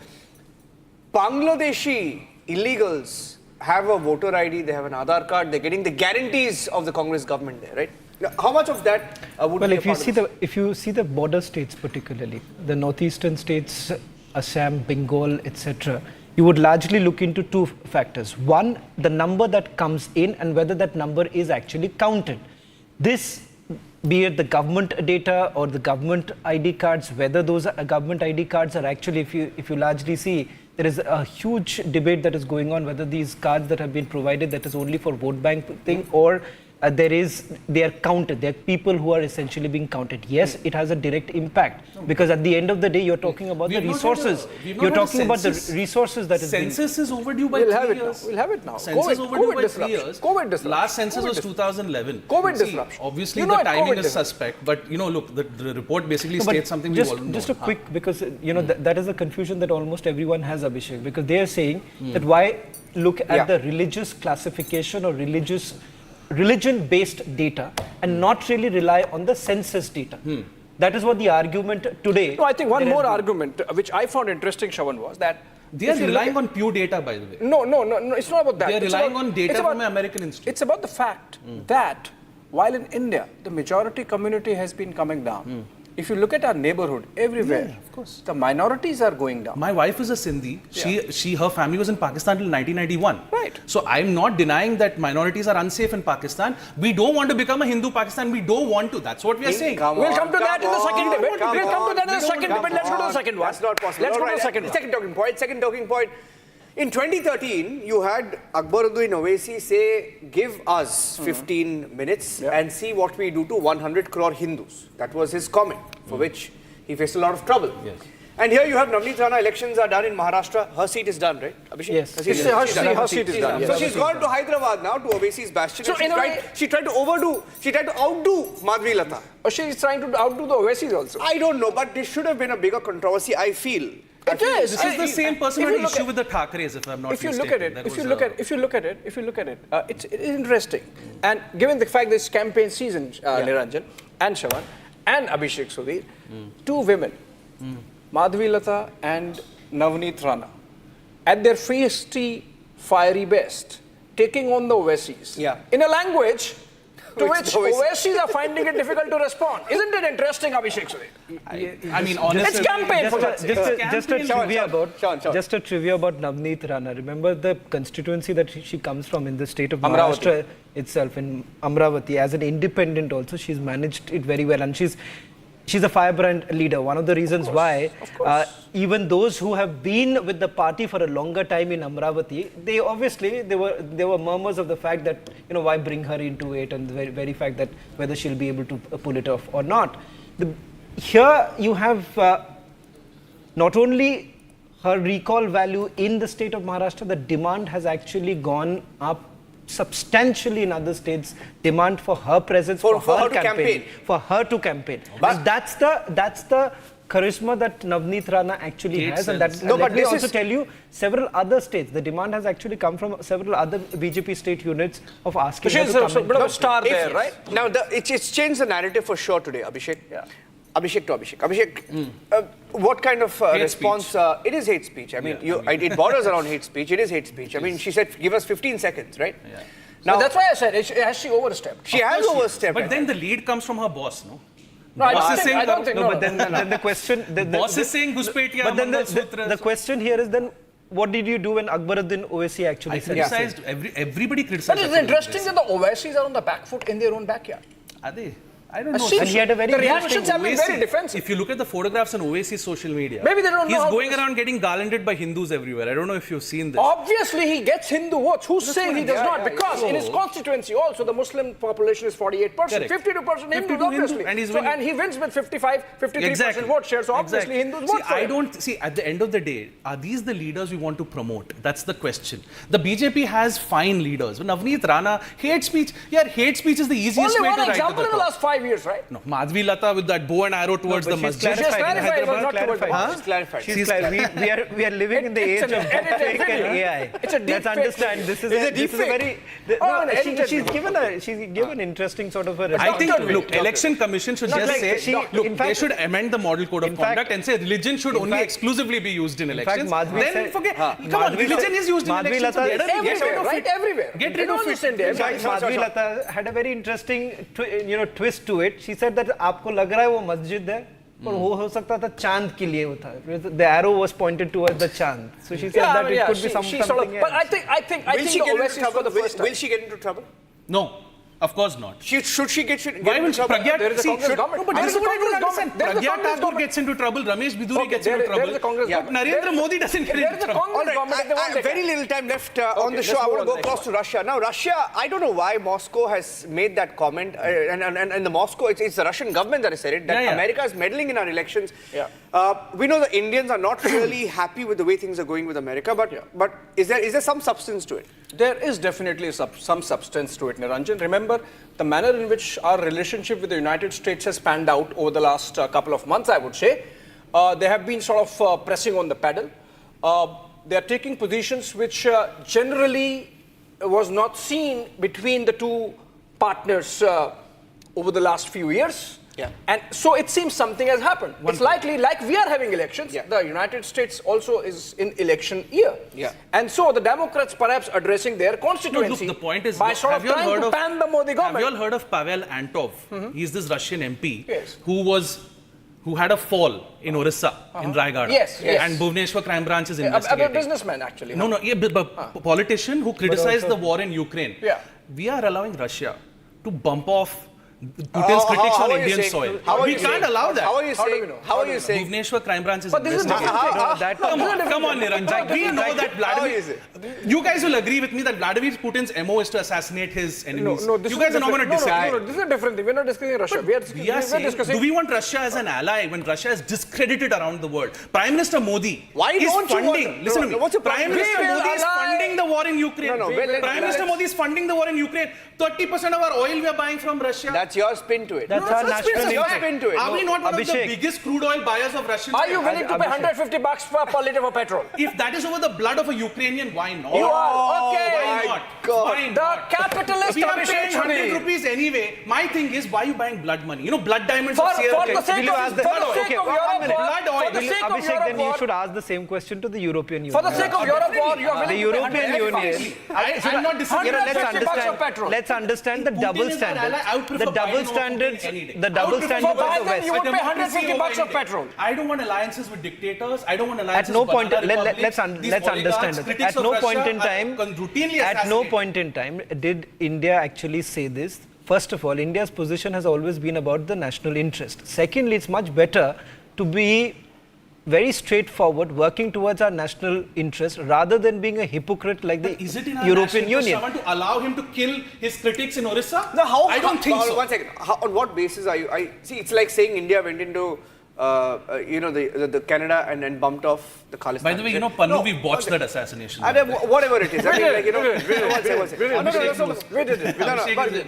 Speaker 18: Bangladeshi illegals
Speaker 9: have a voter ID, they have an Aadhaar card, they're getting the guarantees of the Congress government there, right? Now, how much of that would
Speaker 4: well,
Speaker 9: be
Speaker 4: if you see the border states, particularly the northeastern states, Assam, Bengal, etc., you would largely look into two factors. One, the number that comes in and whether that number is actually counted. This, be it the government data or the government ID cards, whether those government ID cards are actually, if you largely see, there is a huge debate that is going on whether these cards that have been provided, that is only for vote bank thing, or they are counted. There are people who are essentially being counted. Yes, it has a direct impact because at the end of the day, you're talking about the resources. You're talking about the resources that is.
Speaker 22: Census is overdue by 3 years.
Speaker 9: We'll have it now.
Speaker 22: Census overdue by 3 years.
Speaker 9: COVID disruption.
Speaker 22: Last census was 2011.
Speaker 9: COVID disruption.
Speaker 22: Obviously, the timing is suspect, but look, the report basically states something we all know.
Speaker 4: Just a quick, because that is a confusion that almost everyone has, Abhishek, because they are saying that why look at the religious classification or religion-based data and not really rely on the census data. That is what the argument today.
Speaker 9: No, I think one more argument, which I found interesting, Shravan, was that
Speaker 22: they are relying on Pew data, by the way.
Speaker 9: No, it's not about that.
Speaker 22: They are relying on data from an American institute.
Speaker 9: It's about the fact that while in India, the majority community has been coming down, if you look at our neighborhood, everywhere,
Speaker 22: of course,
Speaker 9: the minorities are going down.
Speaker 22: My wife is a Sindhi. Her family was in Pakistan till 1991.
Speaker 9: Right.
Speaker 22: So I'm not denying that minorities are unsafe in Pakistan. We don't want to become a Hindu Pakistan. We don't want to. That's what we are saying.
Speaker 9: We'll come to that in the second debate. We'll come to that in the second debate. Let's go to the second one.
Speaker 15: That's not possible.
Speaker 9: Let's go to the second one. Second talking point. In 2013, you had Akbaruddin Owaisi say, give us 15 minutes and see what we do to 100 crore Hindus. That was his comment, for which he faced a lot of trouble.
Speaker 22: Yes.
Speaker 9: And here you have Navneet Rana, elections are done in Maharashtra. Her seat is done, right, Abhishek?
Speaker 4: Yes.
Speaker 9: Her seat is done. So she's gone to Hyderabad now, to Owaisi's bastion. So she tried to outdo Madhvi Lata. Or she's trying to outdo the Owaisis also? I don't know, but this should have been a bigger controversy, I feel.
Speaker 22: This is the same personal issue with the Thakres, if I'm not mistaken.
Speaker 9: If you look at it, it's interesting. And given the fact that it's campaign season, Niranjan and Shravan and Abhishek Sudhir, two women, Madhvi Lata and Navneet Rana, at their feisty, fiery best, taking on the Owaisis in a language to which Owaisis are finding it difficult to respond. Isn't it interesting, Abhishek Sudhir?
Speaker 22: I mean, honestly,
Speaker 9: it's campaign for that.
Speaker 4: Just a trivia about Navneet Rana. Remember the constituency that she comes from in the state of Maharashtra itself, in Amravati. As an independent also, she's managed it very well, and she's a firebrand leader. One of the reasons why even those who have been with the party for a longer time in Amravati, there were murmurs of the fact that why bring her into it, and the very fact that whether she'll be able to pull it off or not. Here you have not only her recall value in the state of Maharashtra, the demand has actually gone up substantially in other states. Demand for her presence, for her to campaign. But that's the charisma that Navneet Rana actually has, and that. Let me also tell you, several other states, the demand has actually come from several other BJP state units of asking.
Speaker 9: She's a bit of a star there, right? Now it's changed the narrative for sure today, Abhishek. Abhishek to Abhishek. Abhishek, what kind of response? It is hate speech. I mean, it borders around hate speech. It is hate speech. I mean, she said, give us 15 seconds, right? Yeah. Now, that's why I said, has she overstepped? She has overstepped.
Speaker 22: But then the lead comes from her boss, no?
Speaker 9: No, I don't think.
Speaker 4: But then the question... The
Speaker 22: boss is saying Guspetiya,
Speaker 4: but then the question here is then, what did you do when Akbaruddin Owaisi actually said?
Speaker 22: Criticized, everybody criticized.
Speaker 9: But it's interesting that the Owaisis are on the back foot in their own backyard.
Speaker 22: Are they? I don't know.
Speaker 4: And he had a very
Speaker 9: the reactions have been very defensive.
Speaker 22: If you look at the photographs on Owaisi's social media,
Speaker 9: maybe they don't know.
Speaker 22: He's going around getting garlanded by Hindus everywhere. I don't know if you've seen this.
Speaker 9: Obviously, he gets Hindu votes. Who's saying he does not? Because in his constituency also, the Muslim population is 48%, 52% Hindus, obviously. And he wins with 53% vote share. So obviously, Hindus vote for him.
Speaker 22: At the end of the day, are these the leaders we want to promote? That's the question. The BJP has fine leaders. Navneet Rana, hate speech. Yeah, hate speech is the easiest way to write to the top.
Speaker 9: Only one example in the last 5 5 years, right?
Speaker 22: No, Madhvi Lata with that bow and arrow towards the masjid.
Speaker 9: She has clarified it was not towards the
Speaker 18: Huh?
Speaker 9: masjid. She's clarified.
Speaker 18: We are living in the age of deepfake and AI.
Speaker 9: It's a deep
Speaker 18: Let's understand. This is a very. She's given interesting sort of a.
Speaker 22: I think, look, election commission should just say, look, they should amend the model code of conduct and say religion should only exclusively be used in elections. Then forget, come on, religion is used in elections.
Speaker 9: Everywhere, right? Everywhere.
Speaker 22: Get rid of it.
Speaker 18: Madhvi Lata had a very interesting twist to it. She said that आपको लग रहा है वो मस्जिद है पर वो हो सकता था चांद के लिए वो था. The arrow was pointed towards the chand. So she said that it could be something else.
Speaker 9: But I think
Speaker 2: Will she get into trouble? Will she get into trouble?
Speaker 22: No. Of course not.
Speaker 2: Should she get
Speaker 22: Why will
Speaker 2: into trouble?
Speaker 22: Pragya?
Speaker 9: There is a Congress government.
Speaker 22: No, but this is what I don't understand. Pragya Thakur gets into trouble. Ramesh Biduri gets into trouble.
Speaker 9: There is a Congress government.
Speaker 22: Narendra Modi doesn't get into trouble.
Speaker 2: All right, very little time left on the show. I want to go across to Russia. Now, Russia, I don't know why Moscow has made that comment. And the Moscow, it's the Russian government that has said it, that America is meddling in our elections. We know the Indians are not really happy with the way things are going with America, but is there some substance to it?
Speaker 9: There is definitely some substance to it, Niranjan. Remember, the manner in which our relationship with the United States has panned out over the last couple of months, I would say, they have been sort of pressing on the pedal. They are taking positions which generally was not seen between the two partners over the last few years. And so it seems something has happened. It's likely, like we are having elections, the United States also is in election year. And so the Democrats perhaps addressing their constituency
Speaker 22: the point is,
Speaker 9: by sort of trying to pan the Modi government.
Speaker 22: Have you all heard of Pavel Antov? He's this Russian MP who had a fall in Orissa, in Raigada.
Speaker 9: Yes.
Speaker 22: And Bhubaneswar Crime Branch is investigating.
Speaker 9: A businessman, actually.
Speaker 22: No, a politician who criticized the war in Ukraine. We are allowing Russia to bump off Putin's critics on Indian soil. We can't allow that.
Speaker 2: How are you saying? How are you saying?
Speaker 22: Bhubaneswar Crime Branch is
Speaker 9: But this is
Speaker 22: investigating. Come on, Niranjan. We know that Vladimir... You guys will agree with me that Vladimir Putin's MO is to assassinate his enemies.
Speaker 9: No,
Speaker 22: you guys are not going to disagree.
Speaker 9: No, this is a different thing. We're not discussing Russia.
Speaker 22: We are saying, do we want Russia as an ally when Russia is discredited around the world? Prime Minister Modi is funding... Listen to me. Prime Minister Modi is funding the war in Ukraine. Prime Minister Modi is funding the war in Ukraine. 30% of our oil we are buying from Russia.
Speaker 2: That's your spin to it.
Speaker 18: That's our national
Speaker 2: your spin to it.
Speaker 22: Are we not one of the biggest crude oil buyers of Russian oil?
Speaker 9: Are you willing to pay $150 per litre for petrol?
Speaker 22: If that is over the blood of a Ukrainian, why not?
Speaker 9: You are. Okay.
Speaker 22: Why not?
Speaker 2: God.
Speaker 22: Why
Speaker 9: The
Speaker 22: not?
Speaker 9: capitalist
Speaker 22: We are paying 100 rupees anyway. My thing is, why are you buying blood money? You know, blood diamonds
Speaker 9: For
Speaker 22: of Sierra
Speaker 9: the sake of
Speaker 18: Abhishek, then you should ask the same question to the European Union.
Speaker 9: For the sake of Europe war, you are
Speaker 18: the
Speaker 9: willing to pay
Speaker 18: European Union.
Speaker 22: I'm not disagreeing.
Speaker 18: Let's understand the double standard. The double standards. The double standards of the West.
Speaker 9: You would pay $150 of petrol.
Speaker 22: I don't want alliances with dictators. I don't want alliances
Speaker 18: At no
Speaker 22: with
Speaker 18: point,
Speaker 22: banana
Speaker 18: let's understand it. At no point in time, did India actually say this? First of all, India's position has always been about the national interest. Secondly, it's much better to be very straightforward, working towards our national interest rather than being a hypocrite like the European Union.
Speaker 22: To allow him to kill his critics in Orissa?
Speaker 2: No,
Speaker 22: I don't think so.
Speaker 2: One second. On what basis are you? See, it's like saying India went into the Canada and bumped off the Khalistan.
Speaker 22: By the way, Pannu, we watched that assassination.
Speaker 2: Whatever it is. I mean, like,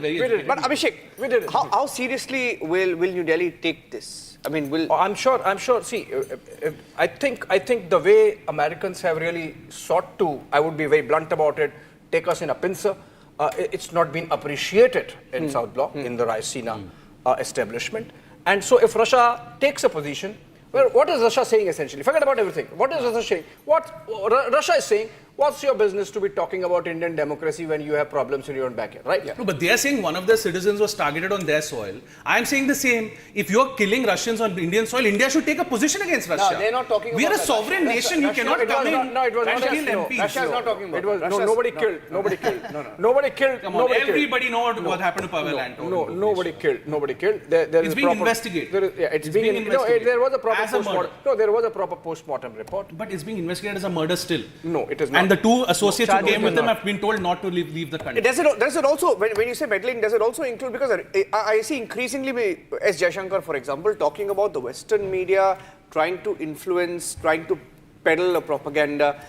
Speaker 2: we did it. But Abhishek, how seriously will New Delhi take this? I mean,
Speaker 9: I'm sure. See, I think the way Americans have really sought to, I would be very blunt about it, take us in a pincer. It's not been appreciated in South Bloc, in the Raisina establishment. And so if Russia takes a position, well, what is Russia saying essentially? Forget about everything. What is Russia saying? What Russia is saying, what's your business to be talking about Indian democracy when you have problems in your own backyard, right?
Speaker 22: No, but they are saying one of their citizens was targeted on their soil. I am saying the same. If you are killing Russians on Indian soil, India should take a position against Russia.
Speaker 2: No, they're not talking
Speaker 22: We
Speaker 2: about
Speaker 22: are a sovereign nation. You cannot come in and kill MPs.
Speaker 2: Russia is not talking about
Speaker 9: it. Nobody killed. Nobody killed.
Speaker 22: Come on, everybody knows what happened to Pavel Antov.
Speaker 9: No, nobody killed.
Speaker 22: It's being investigated.
Speaker 9: It's being investigated. There was a proper postmortem. No, there was a proper postmortem report.
Speaker 22: But it's being investigated as a murder still.
Speaker 9: No, it is not.
Speaker 22: And the two associates who came with them have been told not to leave the country.
Speaker 2: Does it also, when you say meddling, does it also include, because I see increasingly S. Jaishankar, for example, talking about the Western media trying to influence, trying to peddle a propaganda.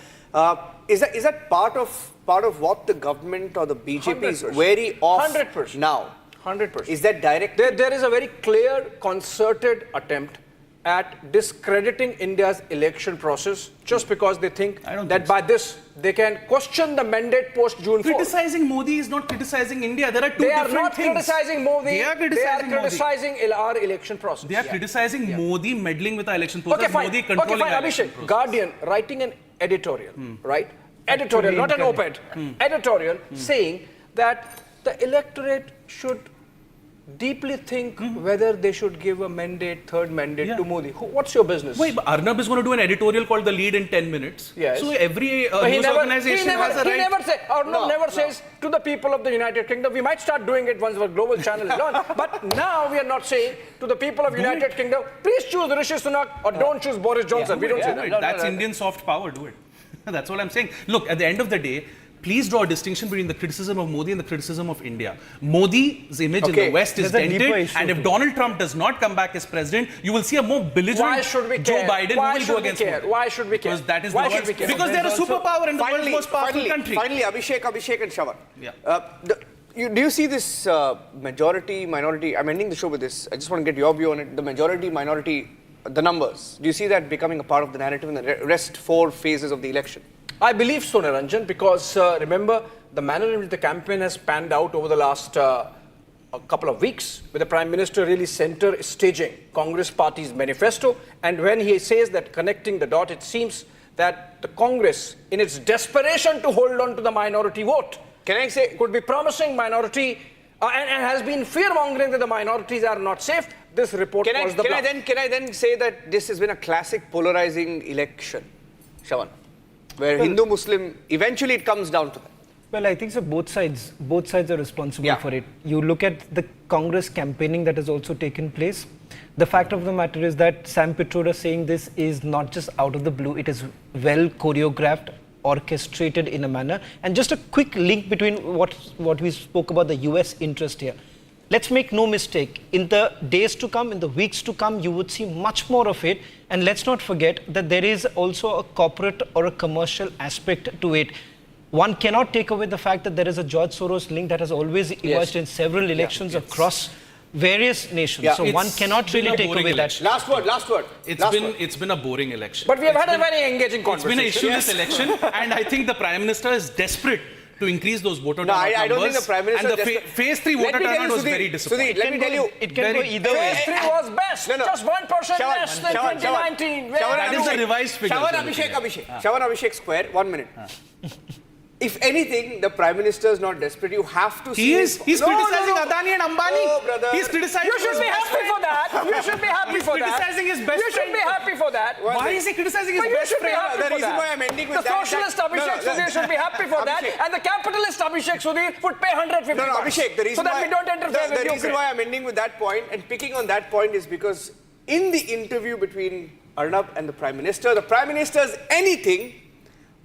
Speaker 2: Is that part of what the government or the BJP is wary of
Speaker 9: 100%.
Speaker 2: now?
Speaker 9: 100%.
Speaker 10: Is that direct?
Speaker 9: There is a very clear, concerted attempt at discrediting India's election process just because they think that by this they can question the mandate post June 4th.
Speaker 22: Criticizing Modi is not criticizing India. There are two
Speaker 9: They are
Speaker 22: different
Speaker 9: not
Speaker 22: things.
Speaker 9: criticizing Modi.
Speaker 22: They are criticizing Modi.
Speaker 9: our election process.
Speaker 22: They are criticizing Modi meddling with our election process.
Speaker 9: Okay, fine.
Speaker 22: Modi controlling our election
Speaker 9: Abhishek,
Speaker 22: process.
Speaker 9: Guardian writing an editorial, right? Editorial, not an op-ed. Editorial saying that the electorate should deeply think whether they should give a mandate, third mandate to Modi. What's your business?
Speaker 22: Wait, but Arnab is going to do an editorial called The Lead in 10 minutes.
Speaker 9: Yes.
Speaker 22: So every
Speaker 9: But
Speaker 22: news organization has a right.
Speaker 9: He never says to the people of the United Kingdom. We might start doing it once our global channel is launched. But now we are not saying to the people of United Kingdom, please choose Rishi Sunak or don't choose Boris Johnson. We don't say that.
Speaker 22: That's Indian soft power. Do it. That's all I'm saying. Look, at the end of the day, please draw a distinction between the criticism of Modi and the criticism of India. Modi's image in the West is dented, and if Donald Trump does not come back as president, you will see a more belligerent Joe Biden who will go against Modi.
Speaker 9: Why should we care?
Speaker 22: Because that is the world. Because they're a superpower and the world's most powerful country.
Speaker 10: Finally, Abhishek and Shravan. Do you see this majority, minority? I'm ending the show with this. I just want to get your view on it. The majority, minority, the numbers. Do you see that becoming a part of the narrative in the rest 4 phases of the election?
Speaker 9: I believe so, Niranjan, because remember the manner in which the campaign has panned out over the last a couple of weeks, with the Prime Minister really staging Congress Party's manifesto, and when he says that connecting the dot, it seems that the Congress, in its desperation to hold on to the minority vote,
Speaker 10: can I say,
Speaker 9: could be promising minority and has been fear-mongering that the minorities are not safe. This report
Speaker 10: Can I then say that this has been a classic polarizing election, Shravan? Where Hindu-Muslim, eventually it comes down to that.
Speaker 4: Well, I think so both sides are responsible for it. You look at the Congress campaigning that has also taken place. The fact of the matter is that Sam Pitroda saying this is not just out of the blue, it is well choreographed, orchestrated in a manner. And just a quick link between what we spoke about the US interest here. Let's make no mistake, in the days to come, in the weeks to come, you would see much more of it. And let's not forget that there is also a corporate or a commercial aspect to it. One cannot take away the fact that there is a George Soros link that has always emerged in several elections across various nations. So one cannot really take away that.
Speaker 10: Last word.
Speaker 22: It's been a boring election.
Speaker 9: But we have had a very engaging conversation.
Speaker 22: It's been an issueless election, and I think the Prime Minister is desperate to increase those voter turnout numbers.
Speaker 10: I don't think the Prime Minister...
Speaker 22: And the phase 3 voter turnout was very disappointing.
Speaker 10: Sudhir, let me tell you...
Speaker 4: It can go either way.
Speaker 9: Phase 3 was best. Just 1% less than 2019.
Speaker 22: That is the revised figure.
Speaker 10: Shravan Abhishek Square, 1 minute. If anything, the Prime Minister is not desperate. You have to see...
Speaker 22: He's criticizing Adani and Ambani.
Speaker 10: Oh, brother.
Speaker 22: He's criticizing...
Speaker 9: You should be happy for that. You should be happy for that.
Speaker 22: He's criticizing his best friend.
Speaker 9: You should be happy for that.
Speaker 22: Why is he criticizing his best friend?
Speaker 10: The reason why I'm ending with
Speaker 9: that... The socialist Abhishek Sudhir should be happy for that. And the capitalist Abhishek Sudhir would pay 150
Speaker 10: No, Abhishek, the reason
Speaker 9: so that we don't interfere with
Speaker 10: the reason why I'm ending with that point and picking on that point is because in the interview between Arnab and the Prime Minister is anything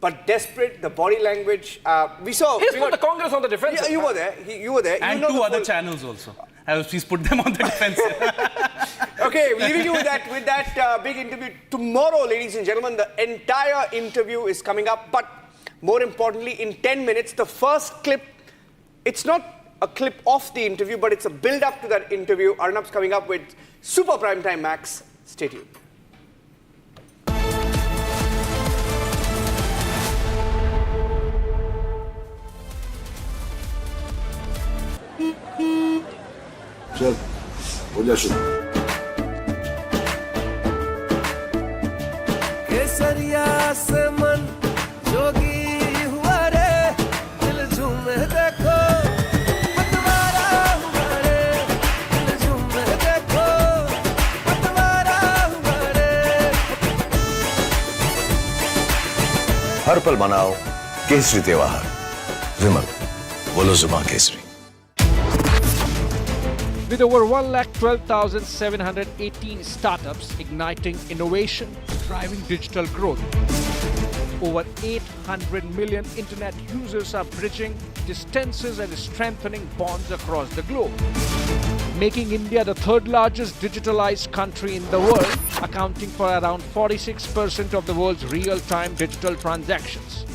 Speaker 10: but desperate. The body language we saw.
Speaker 9: He's put the Congress on the defensive.
Speaker 10: Yeah, you were there. You were there.
Speaker 22: And 2 other channels also. He's put them on the defensive.
Speaker 10: Okay, leaving you with that big interview. Tomorrow, ladies and gentlemen, the entire interview is coming up. But more importantly, in 10 minutes, the first clip, it's not a clip of the interview, but it's a build-up to that interview. Arnab's coming up with Super Primetime Max. Stay tuned.
Speaker 15: चल हो जा शुरू
Speaker 7: केसरिया से मन जोगी हुआ रे दिल झूमे देखो पतवारा हुआ रे दिल झूमे देखो पतवारा हुआ रे
Speaker 11: हर पल मनाओ केसरी त्योहार विमल बोलो जुबान Kesari
Speaker 13: With over 1,12,718 startups igniting innovation, driving digital growth. Over 800 million internet users are bridging distances and strengthening bonds across the globe, making India the 3rd largest digitalized country in the world, accounting for around 46% of the world's real-time digital transactions.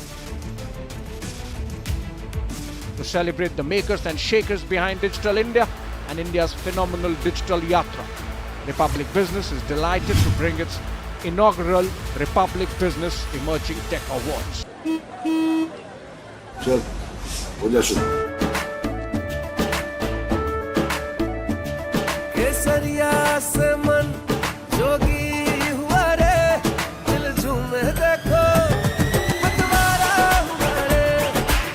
Speaker 13: To celebrate the makers and shakers behind Digital India, and India's phenomenal digital yatra. Republic Business is delighted to bring its inaugural Republic Business Emerging Tech Awards.
Speaker 15: चल हो जा शुरू
Speaker 7: केसरिया से मन जोगी हुआ रे दिल झूमे देखो पतवारा हुआ रे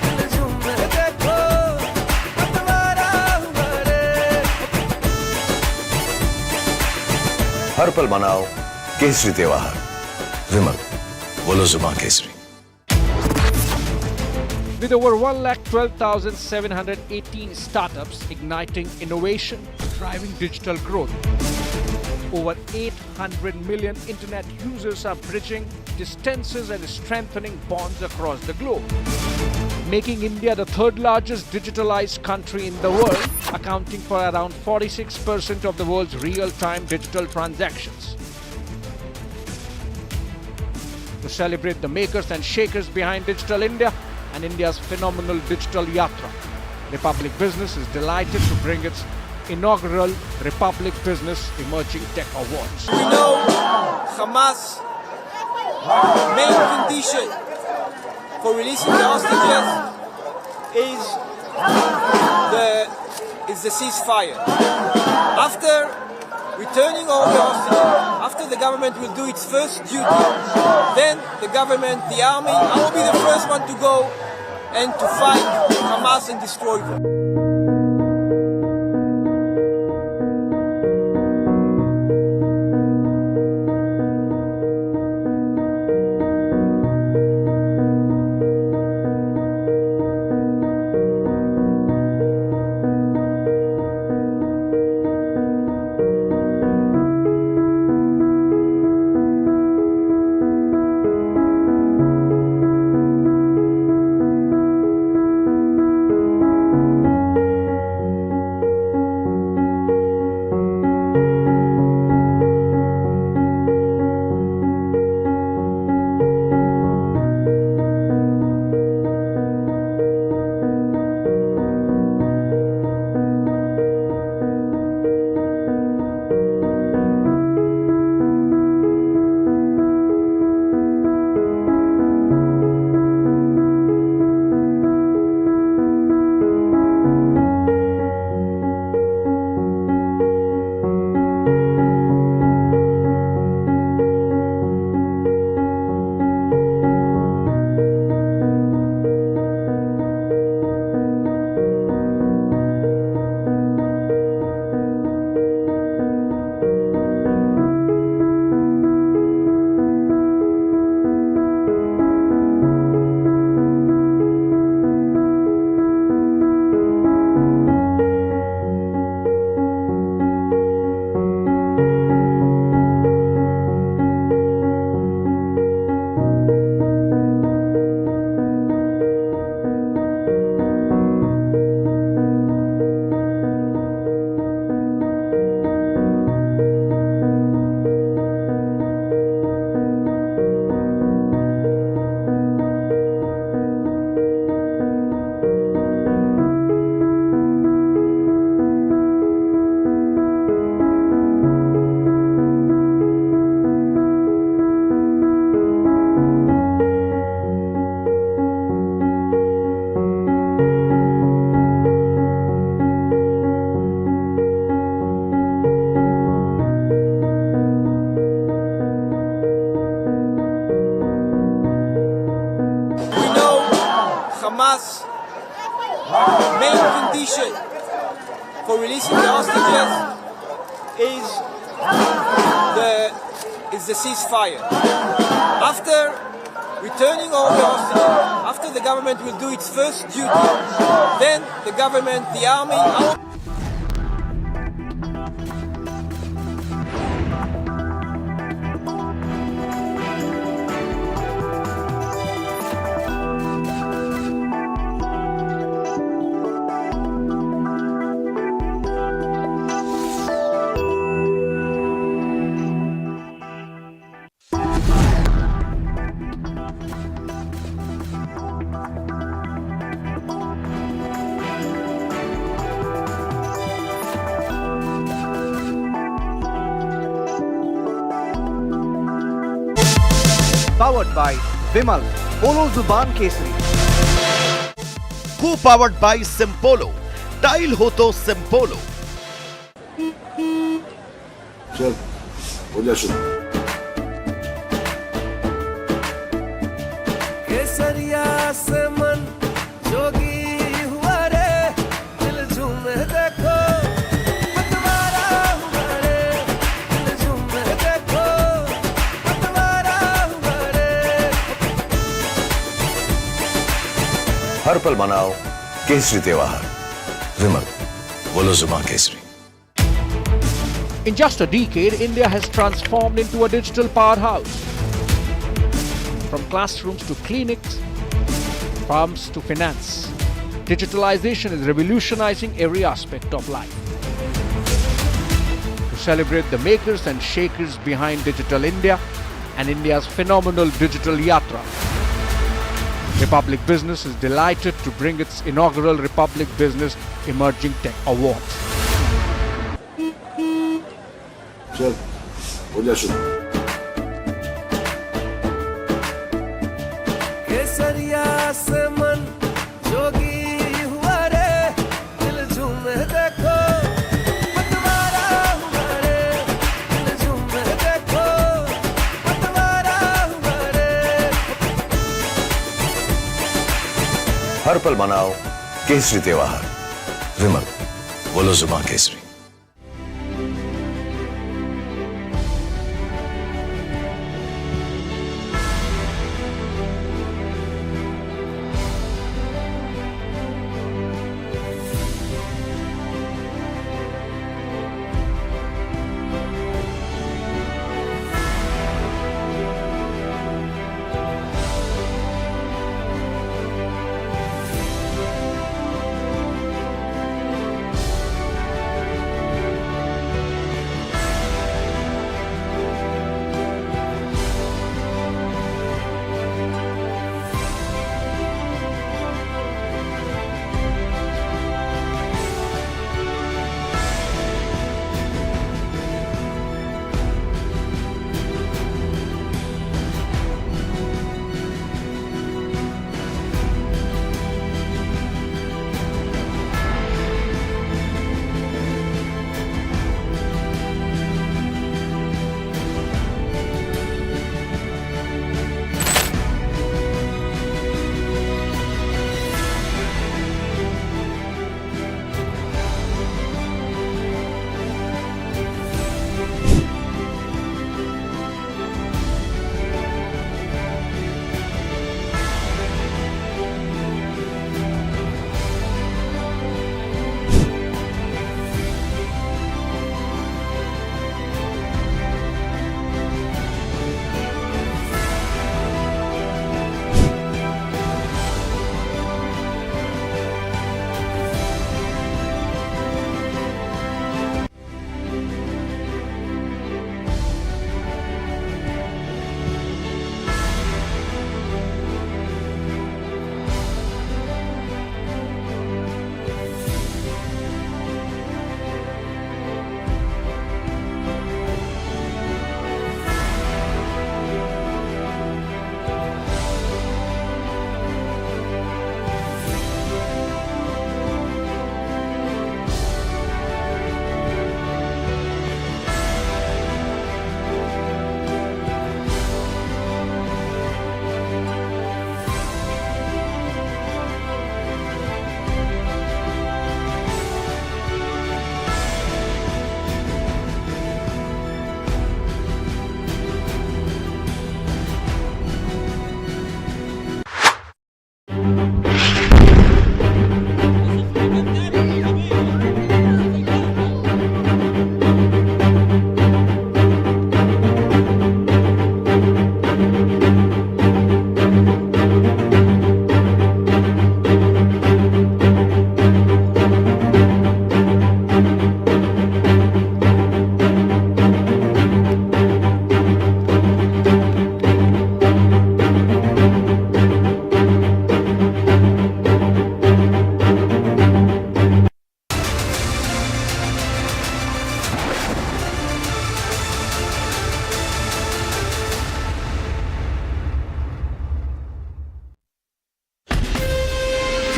Speaker 7: दिल झूमे देखो पतवारा हुआ रे
Speaker 11: हर पल मनाओ केसरी त्योहार विमल बोलो जुबान Kesari
Speaker 13: With over 1,12,718 startups igniting innovation, driving digital growth, over 800 million internet users are bridging distances and strengthening bonds across the globe, making India the third largest digitalized country in the world, accounting for around 46% of the world's real-time digital transactions. To celebrate the makers and shakers behind Digital India and India's phenomenal digital yatra, Republic Business is delighted to bring its inaugural Republic Business Emerging Tech Awards.
Speaker 2: We know Hamas' main condition for releasing the hostages is the ceasefire. After returning all the hostages, after the government will do its first duty, then the government, the army, I will be the first one to go and to fight Hamas and destroy them. Hamas' main condition for releasing the hostages is the ceasefire. After returning all the hostages, after the government will do its first duty, then the government, the army...
Speaker 17: powered by Vimal, Polo Zuban Kesari.
Speaker 8: Co-powered by Simpolo. Tile ho to Simpolo.
Speaker 15: चल हो जा शुरू
Speaker 7: केसरिया से मन जोगी हुआ रे दिल झूमे देखो पतवारा हुआ रे दिल झूमे देखो पतवारा हुआ रे
Speaker 11: हर पल मनाओ केसरी त्योहार विमल बोलो जुबान Kesari.
Speaker 13: In just a decade, India has transformed into a digital powerhouse. From classrooms to clinics, farms to finance, digitalization is revolutionizing every aspect of life. To celebrate the makers and shakers behind Digital India and India's phenomenal digital yatra, Republic Business is delighted to bring its inaugural Republic Business Emerging Tech Awards.
Speaker 15: चल हो जा शुरू
Speaker 7: केसरिया से मन जोगी हुआ रे दिल झूमे देखो पतवारा हुआ रे दिल झूमे देखो पतवारा हुआ रे
Speaker 11: हर पल मनाओ केसरी त्योहार विमल बोलो जुबान Kesari.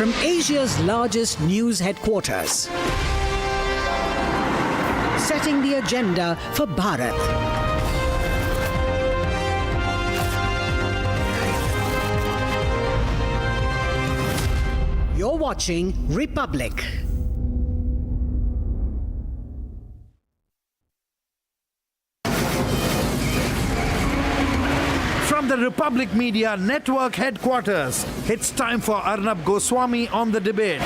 Speaker 5: from Asia's largest news headquarters, setting the agenda for Bharat. You're watching Republic.
Speaker 14: From the Republic Media Network headquarters, it's time for Arnab Goswami on the debate.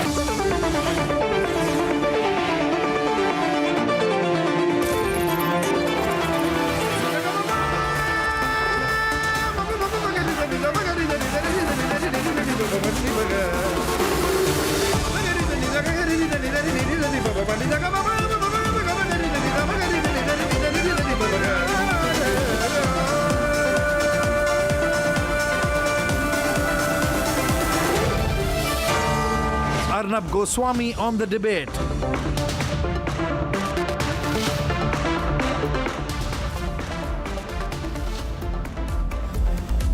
Speaker 14: Arnab Goswami on the debate.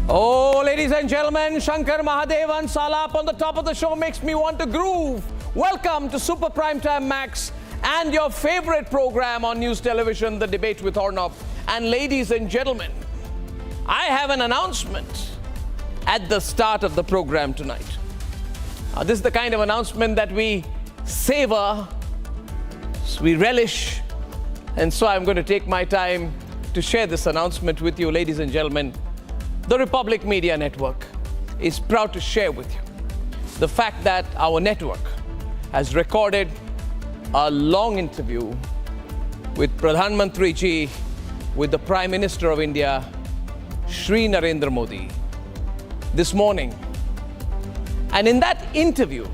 Speaker 23: Oh, ladies and gentlemen, Shankar Mahadevan Salap on the top of the show makes me want to groove. Welcome to Super Primetime Max and your favorite program on news television, The Debate with Arnab. And ladies and gentlemen, I have an announcement at the start of the program tonight. This is the kind of announcement that we savor, we relish, and so I'm going to take my time to share this announcement with you, ladies and gentlemen. The Republic Media Network is proud to share with you the fact that our network has recorded a long interview with Pradhan Mantri ji, with the Prime Minister of India, Shri Narendra Modi, this morning. And in that interview,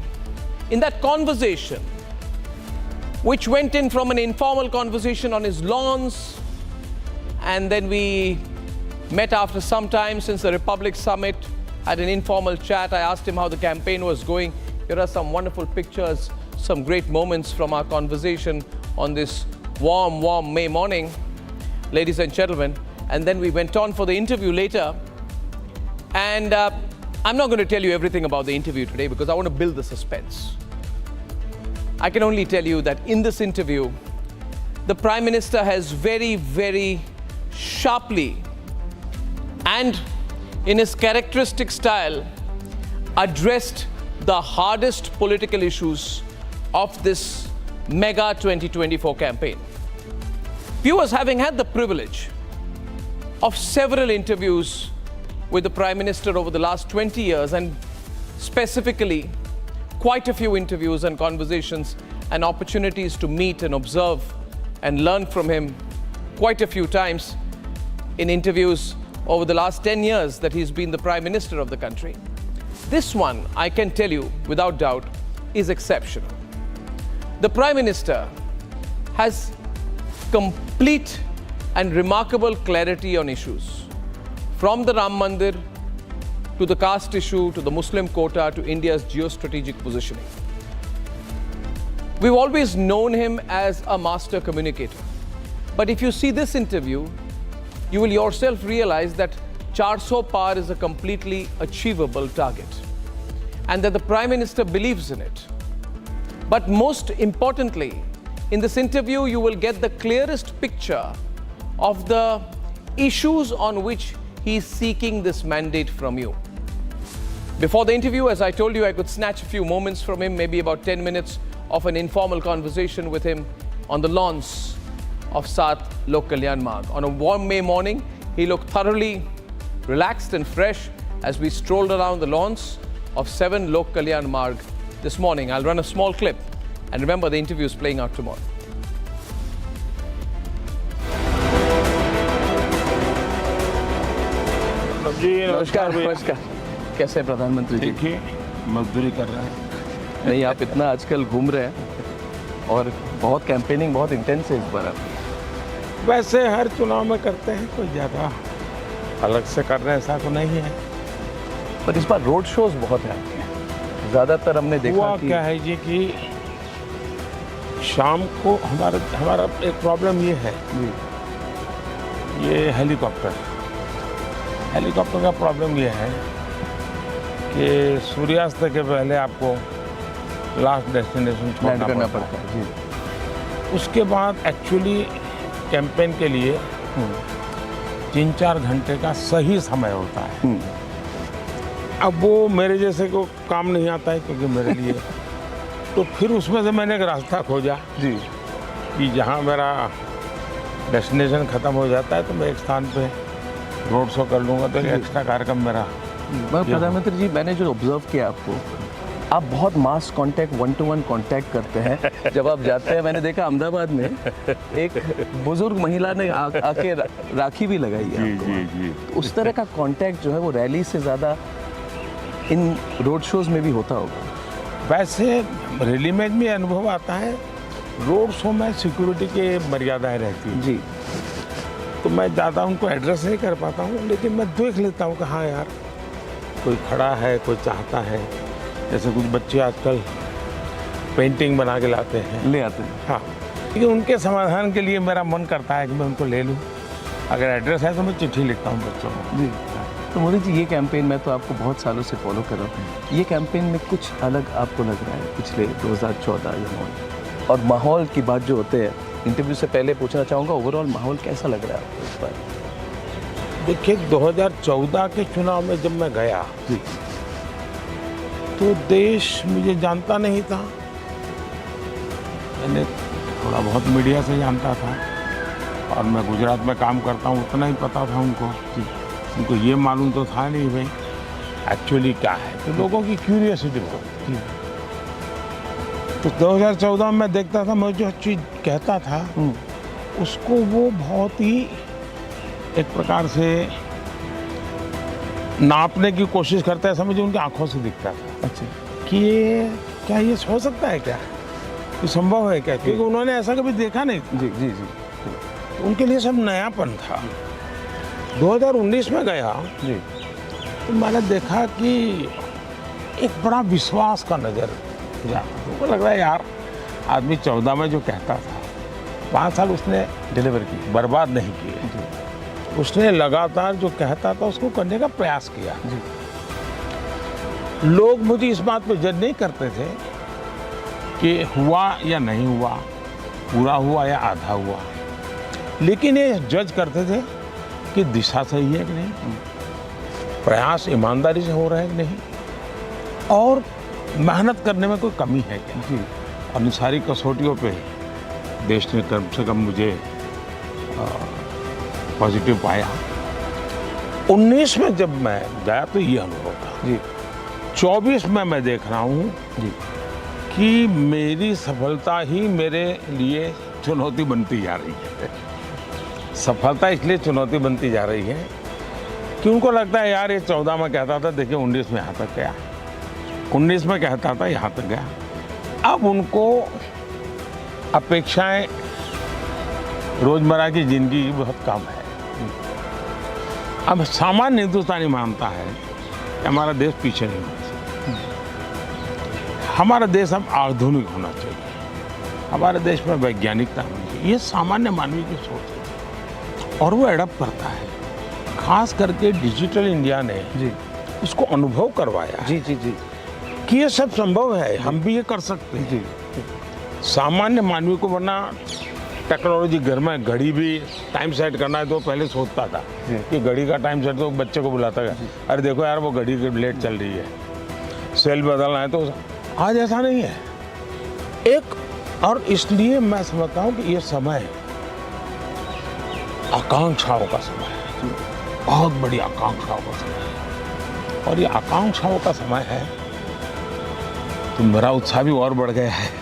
Speaker 23: in that conversation, which went in from an informal conversation on his lawns, and then we met after some time since the Republic Summit, had an informal chat. I asked him how the campaign was going. Here are some wonderful pictures, some great moments from our conversation on this warm May morning, ladies and gentlemen. And then we went on for the interview later. And I'm not going to tell you everything about the interview today because I want to build the suspense. I can only tell you that in this interview, the Prime Minister has very, very sharply and in his characteristic style addressed the hardest political issues of this mega 2024 campaign. Viewers, having had the privilege of several interviews with the Prime Minister over the last 20 years, and specifically quite a few interviews and conversations and opportunities to meet and observe and learn from him quite a few times in interviews over the last 10 years that he's been the Prime Minister of the country. This one, I can tell you without doubt, is exceptional. The Prime Minister has complete and remarkable clarity on issues, from the Ram Mandir to the caste issue, to the Muslim quota, to India's geostrategic positioning. We've always known him as a master communicator. But if you see this interview, you will yourself realize that 400 par is a completely achievable target and that the Prime Minister believes in it. But most importantly, in this interview, you will get the clearest picture of the issues on which he's seeking this mandate from you. Before the interview, as I told you, I could snatch a few moments from him, maybe about 10 minutes of an informal conversation with him on the lawns of 7 Lok Kalyan Marg. On a warm May morning, he looked thoroughly relaxed and fresh as we strolled around the lawns of 7 Lok Kalyan Marg this morning. I'll run a small clip, and remember, the interview is playing out tomorrow. नमस्कार नमस्कार कैसे हैं प्रधानमंत्री जी?
Speaker 24: मजदूरी कर रहे हैं।
Speaker 23: नहीं, आप इतना आजकल घूम रहे हैं और बहुत कैंपेनिंग बहुत इंटेंस है इस बार।
Speaker 24: वैसे हर चुनाव में करते हैं, कोई ज़्यादा अलग से कर रहे हैं ऐसा तो नहीं है।
Speaker 23: पर इस बार रोड शोज बहुत हैं आपके, ज़्यादातर हमने देखा
Speaker 24: हुआ क्या है जी कि शाम को हमारा एक प्रॉब्लम ये है, ये हेलीकॉप्टर का प्रॉब्लम ये है कि सूर्यास्त के पहले आपको लास्ट डेस्टिनेशन छोड़ना
Speaker 1: करना
Speaker 24: पड़ता
Speaker 1: पड़ता है जी।
Speaker 24: उसके बाद एक्चुअली कैंपेन के लिए 3-4 घंटे का सही समय होता है। अब वो मेरे जैसे को काम नहीं आता है क्योंकि मेरे लिए तो फिर उसमें से मैंने एक रास्ता खोजा
Speaker 1: जी
Speaker 24: कि जहाँ मेरा डेस्टिनेशन ख़त्म हो जाता है तो मैं एक स्थान पे रोड शो कर लूँगा तो एक एक्स्ट्रा कार्यक्रम मेरा।
Speaker 1: प्रधानमंत्री जी, मैंने जो ऑब्जर्व किया आपको, आप बहुत मास कांटेक्ट, 1-to-1 कांटेक्ट करते हैं जब आप जाते हैं। मैंने देखा अहमदाबाद में एक बुजुर्ग महिला ने आके राखी भी लगाई है आपको।
Speaker 24: जी।
Speaker 1: उस तरह का कांटेक्ट जो है वो रैली से ज़्यादा इन रोड शोज में भी होता होगा।
Speaker 24: वैसे रैली में भी अनुभव आता है, रोड शो में सिक्योरिटी की मर्यादाएं रहती हैं
Speaker 1: जी।
Speaker 24: तो मैं ज़्यादा उनको एड्रेस नहीं कर पाता हूँ, लेकिन मैं देख लेता हूँ कि हाँ यार कोई खड़ा है, कोई चाहता है। जैसे कुछ बच्चे आजकल पेंटिंग बना के लाते हैं,
Speaker 1: ले आते हैं।
Speaker 24: हाँ, लेकिन उनके समाधान के लिए मेरा मन करता है कि मैं उनको ले लूँ। अगर एड्रेस है तो मैं चिट्ठी लिखता हूँ बच्चों को।
Speaker 1: जी। तो मोदी जी, ये कैंपेन मैं तो आपको बहुत सालों से फॉलो कर रहा हूँ, ये कैंपेन में कुछ अलग आपको लग रहा है पिछले 2014 या माहौल? और माहौल की बात जो होते हैं, इंटरव्यू से पहले पूछना चाहूँगा, ओवरऑल माहौल कैसा लग रहा है आपको इस बार?
Speaker 24: देखिए 2014 के चुनाव में जब मैं गया
Speaker 1: जी
Speaker 24: तो देश मुझे जानता नहीं था। मैंने थोड़ा बहुत मीडिया से जानता था और मैं गुजरात में काम करता हूँ, उतना ही पता था उनको। उनको ये मालूम तो था नहीं भाई एक्चुअली क्या है, तो लोगों की क्यूरियोसिटी बहुत। तो 2014 में देखता था, मैं जो चीज़ कहता था उसको वो बहुत ही एक प्रकार से नापने की कोशिश करता है, समझे उनकी आंखों से दिखता था।
Speaker 1: अच्छा,
Speaker 24: कि ये क्या ये हो सकता है, क्या ये संभव है क्या, क्योंकि उन्होंने ऐसा कभी देखा नहीं।
Speaker 1: जी जी जी।
Speaker 24: तो उनके लिए सब नयापन था। 2019 में गया
Speaker 1: जी
Speaker 24: तो मैंने देखा कि एक बड़ा विश्वास का नज़र मुझको लग रहा है यार, आदमी 14 में जो कहता था 5 साल उसने
Speaker 1: डिलीवर की,
Speaker 24: बर्बाद नहीं किए। उसने लगातार जो कहता था उसको करने का प्रयास किया। लोग मुझे इस बात पे जज नहीं करते थे कि हुआ या नहीं हुआ, पूरा हुआ या आधा हुआ, लेकिन ये जज करते थे कि दिशा सही है कि नहीं, प्रयास ईमानदारी से हो रहा है कि नहीं, और मेहनत करने में कोई कमी है क्या।
Speaker 1: जी।
Speaker 24: और इन सारी कसौटियों पे देश ने कम से कम मुझे पॉजिटिव पाया। 19 में जब मैं गया तो ये अनुभव था।
Speaker 1: जी।
Speaker 24: 24 में मैं देख रहा हूँ
Speaker 1: जी
Speaker 24: कि मेरी सफलता ही मेरे लिए चुनौती बनती जा रही है। सफलता इसलिए चुनौती बनती जा रही है कि उनको लगता है यार ये 14 में कहता था, देखिए 19 में यहाँ तक गया, 19 में कहता था यहाँ तक गया। अब उनको अपेक्षाएं रोजमर्रा की जिंदगी की बहुत कम है। अब सामान्य हिंदुस्तानी मानता है कि हमारा देश पीछे नहीं होना चाहिए, हमारा देश अब आधुनिक होना चाहिए, हमारे देश में वैज्ञानिकता होनी चाहिए। ये सामान्य मानवीय की सोच है और वो एडप्ट करता है। खास करके डिजिटल इंडिया ने
Speaker 1: जी
Speaker 24: इसको अनुभव करवाया।
Speaker 1: जी जी जी
Speaker 24: कि ये सब संभव है, हम भी ये कर सकते हैं।
Speaker 1: जी
Speaker 24: सामान्य मानवीय को, वरना टेक्नोलॉजी घर में घड़ी भी टाइम सेट करना है तो पहले सोचता था कि घड़ी का टाइम सेट, तो बच्चे को बुलाता है, अरे देखो यार वो घड़ी लेट चल रही है, सेल बदलना है। तो आज ऐसा नहीं है एक। और इसलिए मैं समझता हूँ कि ये समय आकांक्षाओं का समय है, बहुत बड़ी आकांक्षाओं का समय है। और ये आकांक्षाओं का समय है तो मेरा उत्साह भी और बढ़ गया है।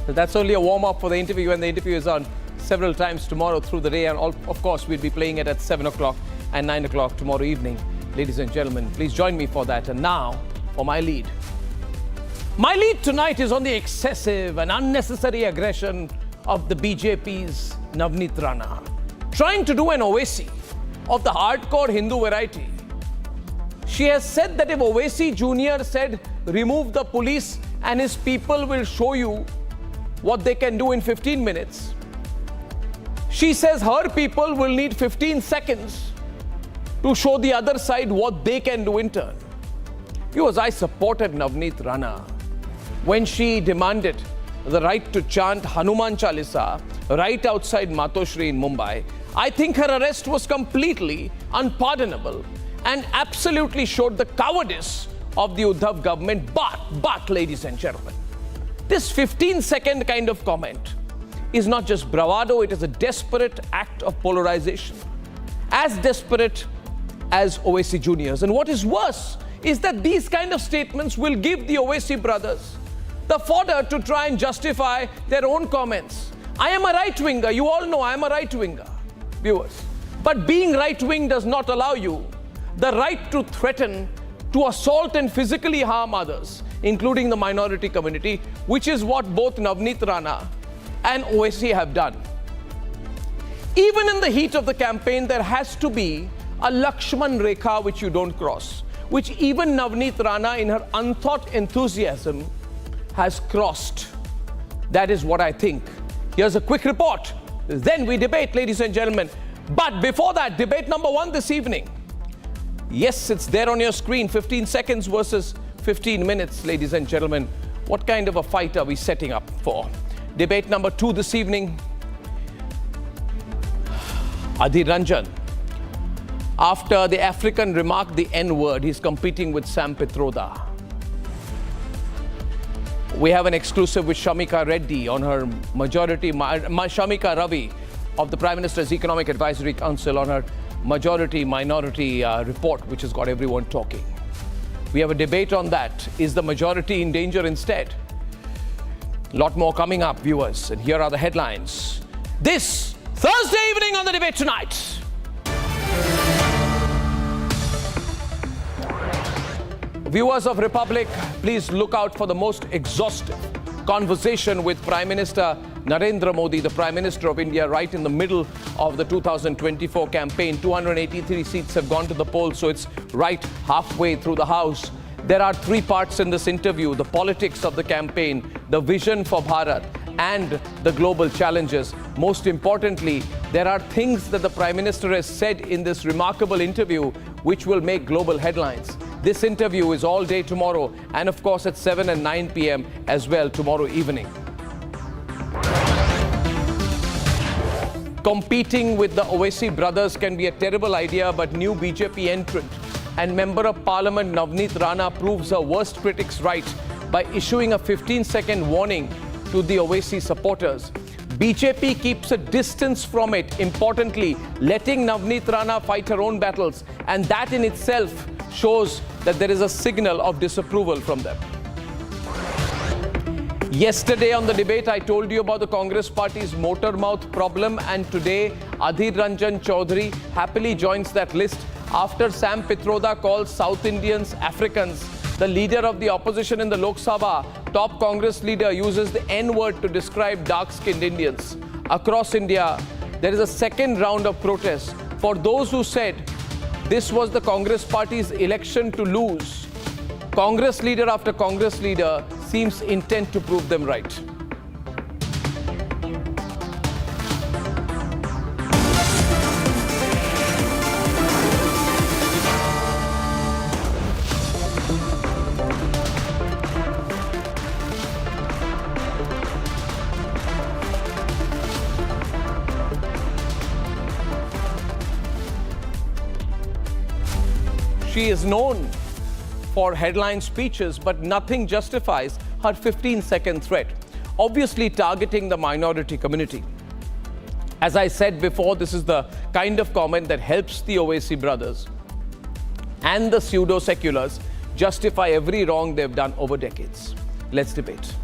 Speaker 23: So that's only a warm-up for the interview, and the interview is on several times tomorrow through the day, and of course we'll be playing it at 7 o'clock and 9 o'clock tomorrow evening. Ladies and gentlemen, please join me for that. And now for my lead. My lead tonight is on the excessive and unnecessary aggression of the BJP's Navneet Rana, trying to do an Owaisi of the hardcore Hindu variety. She has said that if Owaisi Jr. said, remove the police and his people will show you what they can do in 15 minutes. She says her people will need 15 seconds to show the other side what they can do in turn. Viewers, I supported Navneet Rana when she demanded the right to chant Hanuman Chalisa right outside Matoshri in Mumbai. I think her arrest was completely unpardonable and absolutely showed the cowardice of the Uddhav government. But, ladies and gentlemen, this 15-second kind of comment is not just bravado, it is a desperate act of polarization. As desperate as Owaisi juniors. And what is worse is that these kind of statements will give the Owaisi brothers the fodder to try and justify their own comments. I am a right-winger. You all know I am a right-winger, viewers. But being right-wing does not allow you the right to threaten, to assault and physically harm others, including the minority community, which is what both Navneet Rana and Owaisi have done. Even in the heat of the campaign, there has to be a Lakshman Rekha which you don't cross, which even Navneet Rana in her unthought enthusiasm has crossed. That is what I think. Here's a quick report. Then we debate, ladies and gentlemen. But before that, debate number 1 this evening. Yes, it's there on your screen, 15 seconds versus 15 minutes, ladies and gentlemen. What kind of a fight are we setting up for? Debate number 2 this evening. Adhir Ranjan. After the African remarked the N-word, he's competing with Sam Pitroda. We have an exclusive with Shamika Reddy on her majority, Shamika Ravi of the Prime Minister's Economic Advisory Council on her majority-minority report, which has got everyone talking. We have a debate on that. Is the majority in danger instead? A lot more coming up, viewers. And here are the headlines. This Thursday evening on the Debate Tonight. Viewers of Republic, please look out for the most exhaustive conversation with Prime Minister Narendra Modi, the Prime Minister of India, right in the middle of the 2024 campaign. 283 seats have gone to the polls, so it's right halfway through the House. There are 3 parts in this interview: the politics of the campaign, the vision for Bharat, and the global challenges. Most importantly, there are things that the Prime Minister has said in this remarkable interview which will make global headlines. This interview is all day tomorrow, and of course at 7 and 9 p.m. as well tomorrow evening. Competing with the Owaisi brothers can be a terrible idea, but new BJP entrant and Member of Parliament Navneet Rana proves her worst critics right by issuing a 15-second warning to the Owaisi supporters. BJP keeps a distance from it, importantly, letting Navneet Rana fight her own battles, and that in itself shows that there is a signal of disapproval from them. Yesterday on the debate, I told you about the Congress party's motor mouth problem, and today Adhir Ranjan Chaudhary happily joins that list after Sam Pitroda calls South Indians Africans. The leader of the opposition in the Lok Sabha, top Congress leader, uses the N-word to describe dark-skinned Indians. Across India, there is a second round of protests for those who said this was the Congress party's election to lose. Congress leader after Congress leader seems intent to prove them right. She is known for headline speeches, but nothing justifies her 15-second threat, obviously targeting the minority community. As I said before, this is the kind of comment that helps the Owaisi brothers and the pseudo-seculars justify every wrong they've done over decades. Let's debate.